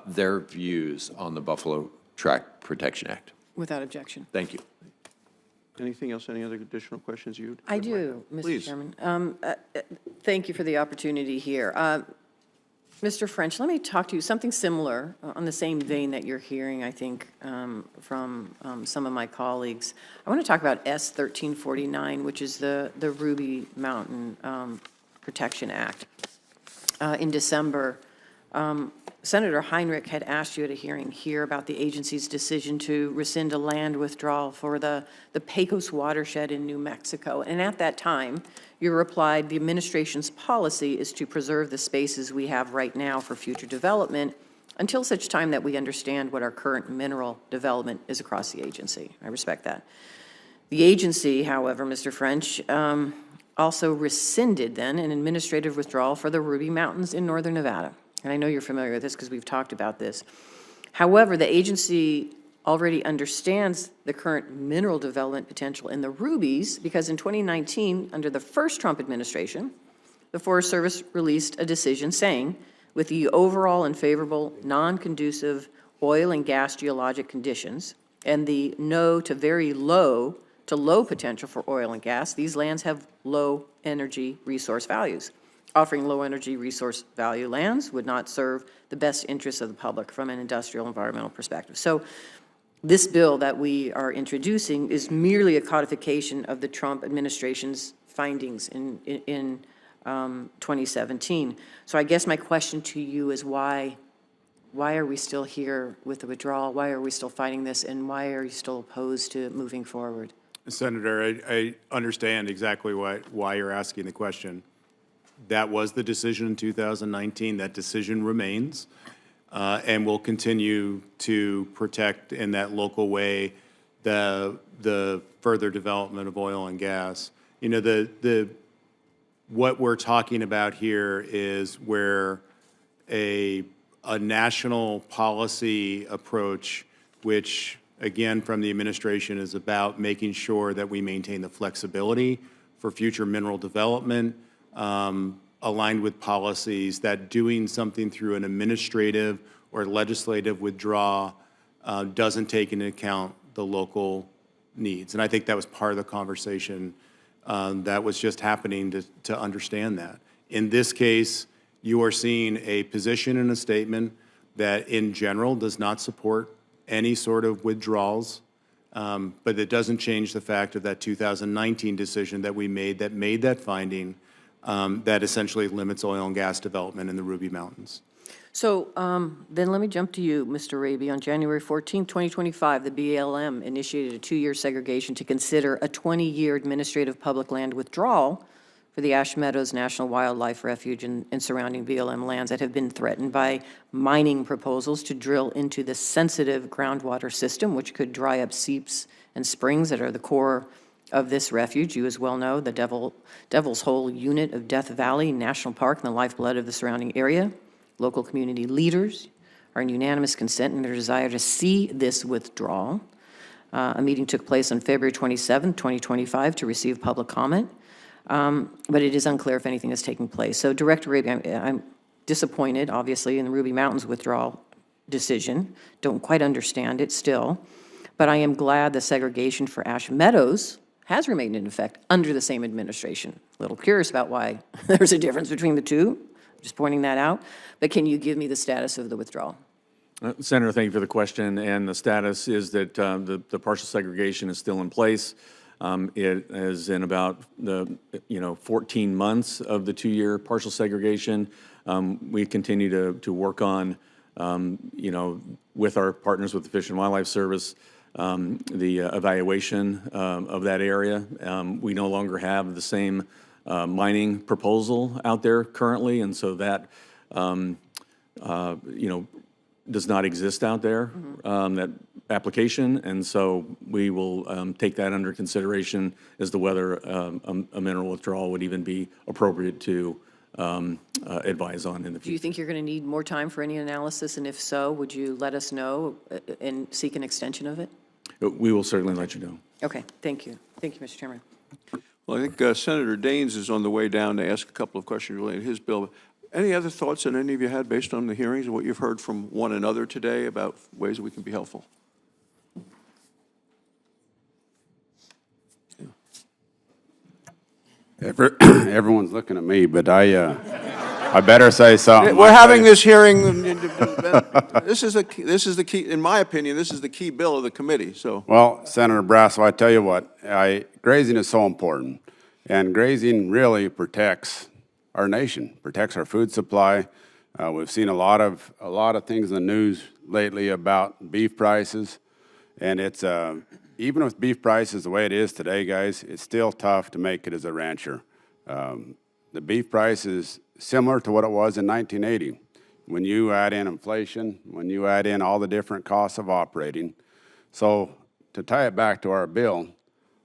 their views on the Buffalo Tract Protection Act. Without objection. Thank you. Anything else, any other additional questions you'd? I do, Mr. Please. Chairman. Thank you for the opportunity here. Mr. French, let me talk to you something similar on the same vein that you're hearing, I think, from some of my colleagues. I want to talk about S 1349, which is the Ruby Mountain Protection Act. In December, Senator Heinrich had asked you at a hearing here about the agency's decision to rescind a land withdrawal for the Pecos watershed in New Mexico. And at that time, you replied, the administration's policy is to preserve the spaces we have right now for future development until such time that we understand what our current mineral development is across the agency. I respect that. The agency, however, Mr. French, also rescinded then an administrative withdrawal for the Ruby Mountains in northern Nevada. And I know you're familiar with this because we've talked about this. However, the agency already understands the current mineral development potential in the Rubies because in 2019, under the first Trump administration, the Forest Service released a decision saying, with the overall unfavorable, non-conducive oil and gas geologic conditions and the no to very low to low potential for oil and gas, these lands have low energy resource values. Offering low energy resource value lands would not serve the best interests of the public from an industrial environmental perspective. So this bill that we are introducing is merely a codification of the Trump administration's findings in 2017. So I guess my question to you is why are we still here with the withdrawal? Why are we still fighting this? And why are you still opposed to moving forward? Senator, I understand exactly why you're asking the question. That was the decision in 2019. That decision remains, and will continue to protect in that local way the further development of oil and gas. You know, what we're talking about here is where a national policy approach, which again from the administration is about making sure that we maintain the flexibility for future mineral development, aligned with policies that doing something through an administrative or legislative withdrawal doesn't take into account the local needs. And I think that was part of the conversation that was just happening to understand that. In this case, you are seeing a position and a statement that in general does not support any sort of withdrawals But it doesn't change the fact of that 2019 decision that we made that finding that essentially limits oil and gas development in the Ruby Mountains. So then let me jump to you, Mr. Raby. On January 14, 2025, the BLM initiated a 2-year segregation to consider a 20-year administrative public land withdrawal for the Ash Meadows National Wildlife Refuge and surrounding BLM lands that have been threatened by mining proposals to drill into the sensitive groundwater system, which could dry up seeps and springs that are the core of this refuge. You as well know the Devil's Hole unit of Death Valley National Park and the lifeblood of the surrounding area. Local community leaders are in unanimous consent in their desire to see this withdrawal. A meeting took place on February 27, 2025 to receive public comment, but it is unclear if anything is taking place. So Director Raby, I'm disappointed, obviously, in the Ruby Mountains withdrawal decision. Don't quite understand it still, but I am glad the segregation for Ash Meadows has remained in effect under the same administration. A little curious about why there's a difference between the two. Just pointing that out. But can you give me the status of the withdrawal? Senator, thank you for the question. And the status is that the partial segregation is still in place. It is in about 14 months of the 2-year partial segregation. We continue to work on, with our partners with the Fish and Wildlife Service, the evaluation of that area. We no longer have the same mining proposal out there currently, and so that, does not exist out there, that application, and so we will take that under consideration as to whether a mineral withdrawal would even be appropriate to advise on in the Do you future. think you're going to need more time for any analysis? And if so, would you let us know and seek an extension of it? We will certainly let you know. Okay, thank you. Thank you, Mr. Chairman. Well, I think Senator Daines is on the way down to ask a couple of questions related to his bill. Any other thoughts that any of you had based on the hearings and what you've heard from one another today about ways that we can be helpful? Everyone's looking at me, but I better say something. We're having this hearing, this is the key, in my opinion, this is the key bill of the committee, so. Well, Senator Barrasso, I tell you what, grazing is so important, and grazing really protects our nation, protects our food supply. We've seen a lot of things in the news lately about beef prices, and it's even with beef prices the way it is today, guys, it's still tough to make it as a rancher. The beef price is similar to what it was in 1980. When you add in inflation, when you add in all the different costs of operating. So to tie it back to our bill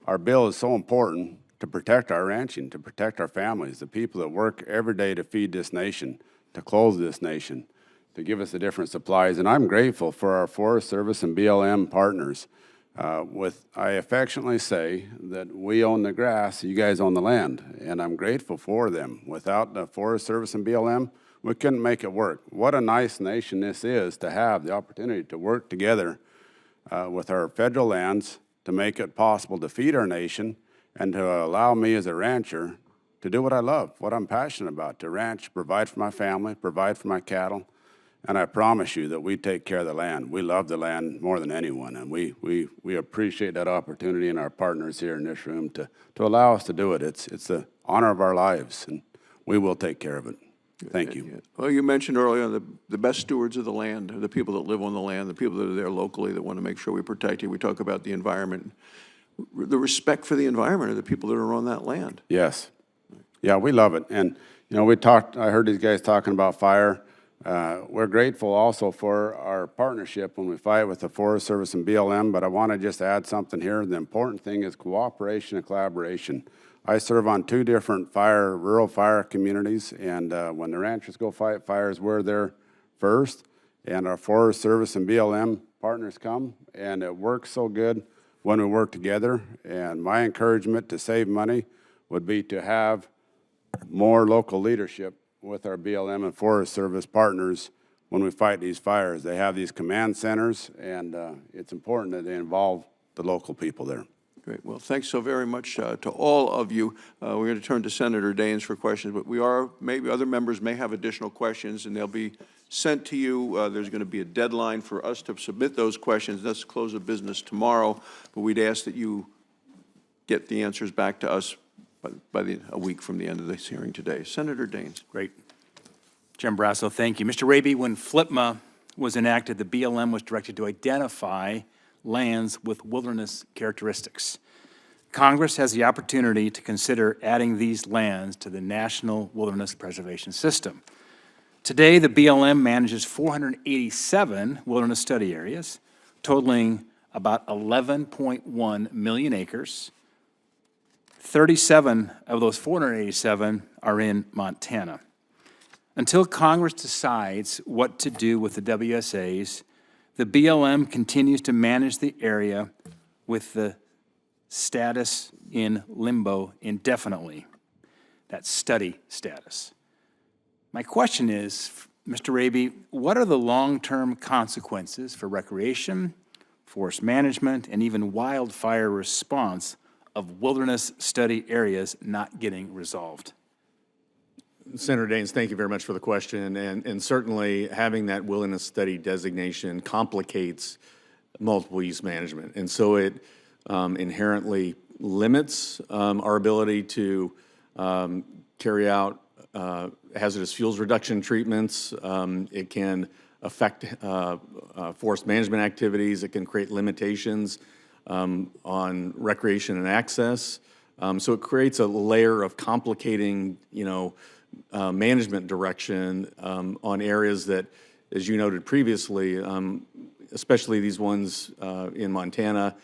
is so important to protect our ranching, to protect our families, the people that work every day to feed this nation, to clothe this nation, to give us the different supplies. And I'm grateful for our Forest Service and BLM partners. I affectionately say that we own the grass, you guys own the land, and I'm grateful for them. Without the Forest Service and BLM, we couldn't make it work. What a nice nation this is to have the opportunity to work together with our federal lands to make it possible to feed our nation and to allow me as a rancher to do what I love, what I'm passionate about, to ranch, provide for my family, provide for my cattle. And I promise you that we take care of the land. We love the land more than anyone, and we appreciate that opportunity and our partners here in this room to allow us to do it. It's the honor of our lives, and we will take care of it. Thank you. Well, you mentioned earlier the best stewards of the land are the people that live on the land, the people that are there locally that want to make sure we protect it. We talk about the environment. The respect for the environment are the people that are on that land. Yes. Yeah, we love it. And, I heard these guys talking about fire. We're grateful also for our partnership when we fight with the Forest Service and BLM, but I want to just add something here. The important thing is cooperation and collaboration. I serve on 2 different rural fire communities, and when the ranchers go fight fires, we're there first, and our Forest Service and BLM partners come, and it works so good when we work together. And my encouragement to save money would be to have more local leadership with our BLM and Forest Service partners when we fight these fires. They have these command centers, and it's important that they involve the local people there. Great. Well, thanks so very much to all of you. We're going to turn to Senator Daines for questions, but maybe other members may have additional questions, and they'll be sent to you. There's going to be a deadline for us to submit those questions. Let's close of business tomorrow, but we'd ask that you get the answers back to us by a week from the end of this hearing today. Senator Daines. Great. Chairman Barrasso, thank you. Mr. Raby, when FLIPMA was enacted, the BLM was directed to identify lands with wilderness characteristics. Congress has the opportunity to consider adding these lands to the National Wilderness Preservation System. Today, the BLM manages 487 wilderness study areas, totaling about 11.1 million acres. 37 of those 487 are in Montana. Until Congress decides what to do with the WSAs, the BLM continues to manage the area with the status in limbo indefinitely. That's study status. My question is, Mr. Raby, what are the long-term consequences for recreation, forest management, and even wildfire response of wilderness study areas not getting resolved? Senator Daines, thank you very much for the question, and certainly having that wilderness study designation complicates multiple use management, and so it inherently limits our ability to carry out hazardous fuels reduction treatments. It can affect forest management activities. It can create limitations on recreation and access. So it creates a layer of complicating, management direction on areas that, as you noted previously, especially these ones in Montana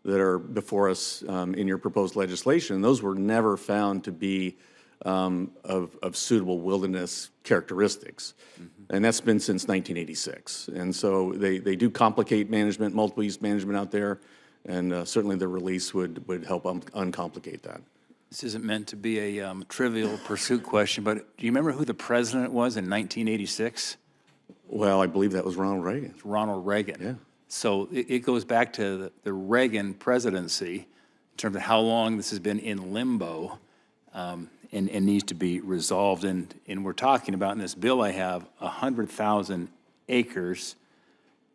that are before us in your proposed legislation, those were never found to be of suitable wilderness characteristics. Mm-hmm. And that's been since 1986. And so they do complicate management, multiple use management out there, and certainly the release would help uncomplicate that. This isn't meant to be a trivial pursuit question, but do you remember who the president was in 1986? Well, I believe that was Ronald Reagan. Ronald Reagan. Yeah. So it goes back to the Reagan presidency in terms of how long this has been in limbo and needs to be resolved. And we're talking about in this bill I have 100,000 acres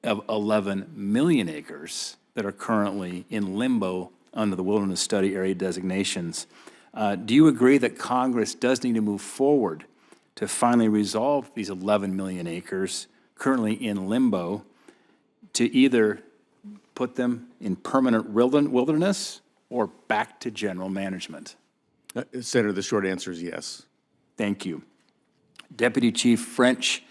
of 11 million acres that are currently in limbo under the wilderness study area designations. Do you agree that Congress does need to move forward to finally resolve these 11 million acres currently in limbo to either put them in permanent wilderness or back to general management? Senator, the short answer is yes. Thank you. Deputy Chief French,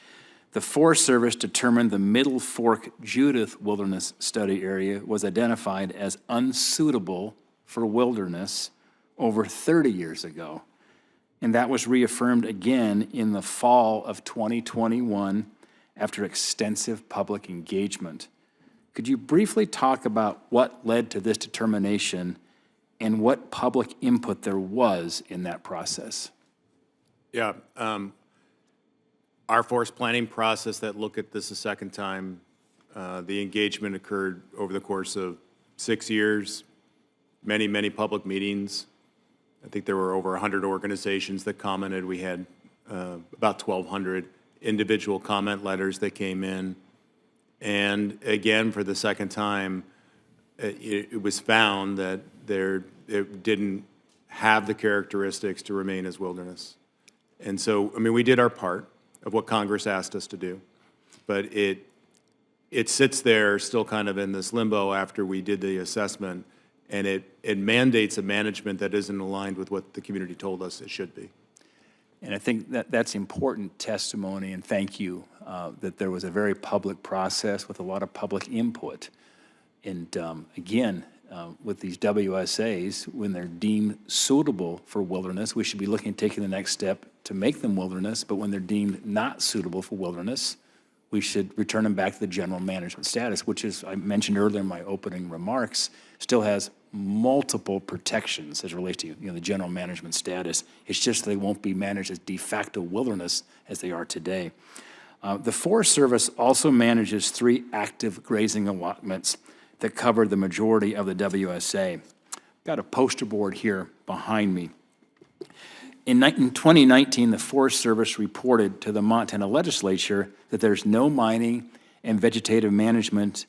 the Forest Service determined the Middle Fork Judith Wilderness Study Area was identified as unsuitable for wilderness over 30 years ago. And that was reaffirmed again in the fall of 2021 after extensive public engagement. Could you briefly talk about what led to this determination and what public input there was in that process? Yeah. Our forest planning process that looked at this a second time, the engagement occurred over the course of 6 years, many public meetings. I think there were over 100 organizations that commented. We had about 1,200 individual comment letters that came in. And again, for the second time, it was found that it didn't have the characteristics to remain as wilderness. And so, we did our part of what Congress asked us to do, but it sits there still kind of in this limbo after we did the assessment, and it mandates a management that isn't aligned with what the community told us it should be. And I think that's important testimony, and thank you that there was a very public process with a lot of public input. And again, with these WSAs, when they're deemed suitable for wilderness, we should be looking at taking the next step to make them wilderness, but when they're deemed not suitable for wilderness, we should return them back to the general management status, which is, I mentioned earlier in my opening remarks, still has multiple protections as it relates to the general management status. It's just they won't be managed as de facto wilderness as they are today. The Forest Service also manages 3 active grazing allotments that cover the majority of the WSA. Got a poster board here behind me. In 2019, the Forest Service reported to the Montana legislature that there's no mining and vegetative management,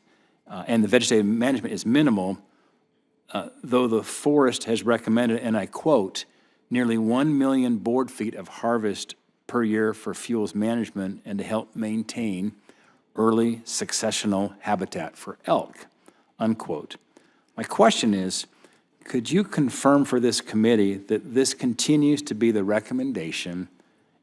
and the vegetative management is minimal, though the forest has recommended, and I quote, nearly 1 million board feet of harvest per year for fuels management and to help maintain early successional habitat for elk, unquote. My question is, could you confirm for this committee that this continues to be the recommendation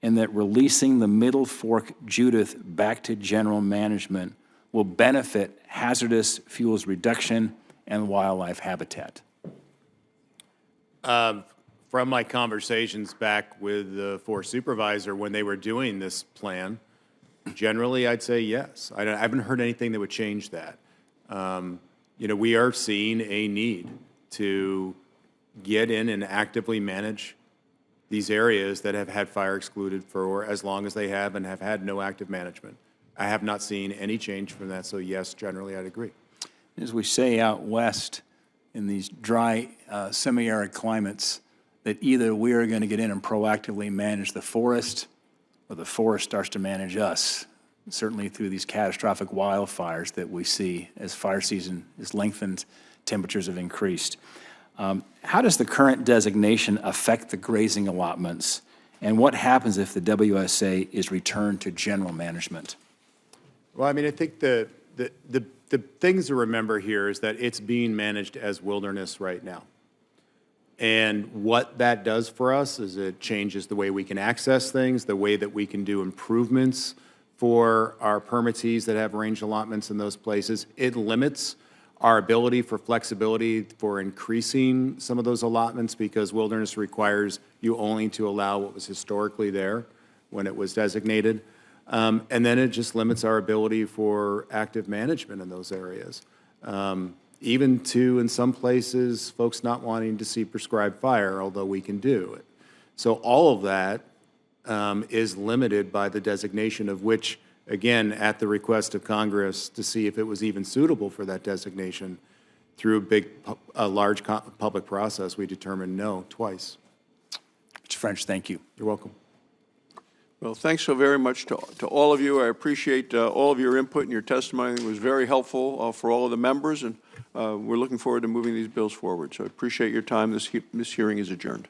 and that releasing the Middle Fork Judith back to general management will benefit hazardous fuels reduction and wildlife habitat? From my conversations back with the forest supervisor when they were doing this plan, generally I'd say yes. I haven't heard anything that would change that. We are seeing a need to get in and actively manage these areas that have had fire excluded for as long as they have and have had no active management. I have not seen any change from that, so yes, generally I'd agree. As we say out west in these dry, semi-arid climates, that either we are going to get in and proactively manage the forest or the forest starts to manage us, certainly through these catastrophic wildfires that we see as fire season is lengthened, temperatures have increased. How does the current designation affect the grazing allotments, and what happens if the WSA is returned to general management? Well, I think the things to remember here is that it's being managed as wilderness right now. And what that does for us is it changes the way we can access things, the way that we can do improvements for our permittees that have range allotments in those places. It limits our ability for flexibility for increasing some of those allotments because wilderness requires you only to allow what was historically there when it was designated. And then it just limits our ability for active management in those areas. Even to, in some places, folks not wanting to see prescribed fire, although we can do it. So all of that is limited by the designation of which, again, at the request of Congress to see if it was even suitable for that designation, through a large public process, we determined no twice. Mr. French, thank you. You're welcome. Well, thanks so very much to all of you. I appreciate all of your input and your testimony. It was very helpful for all of the members, and we're looking forward to moving these bills forward. So I appreciate your time. This hearing is adjourned.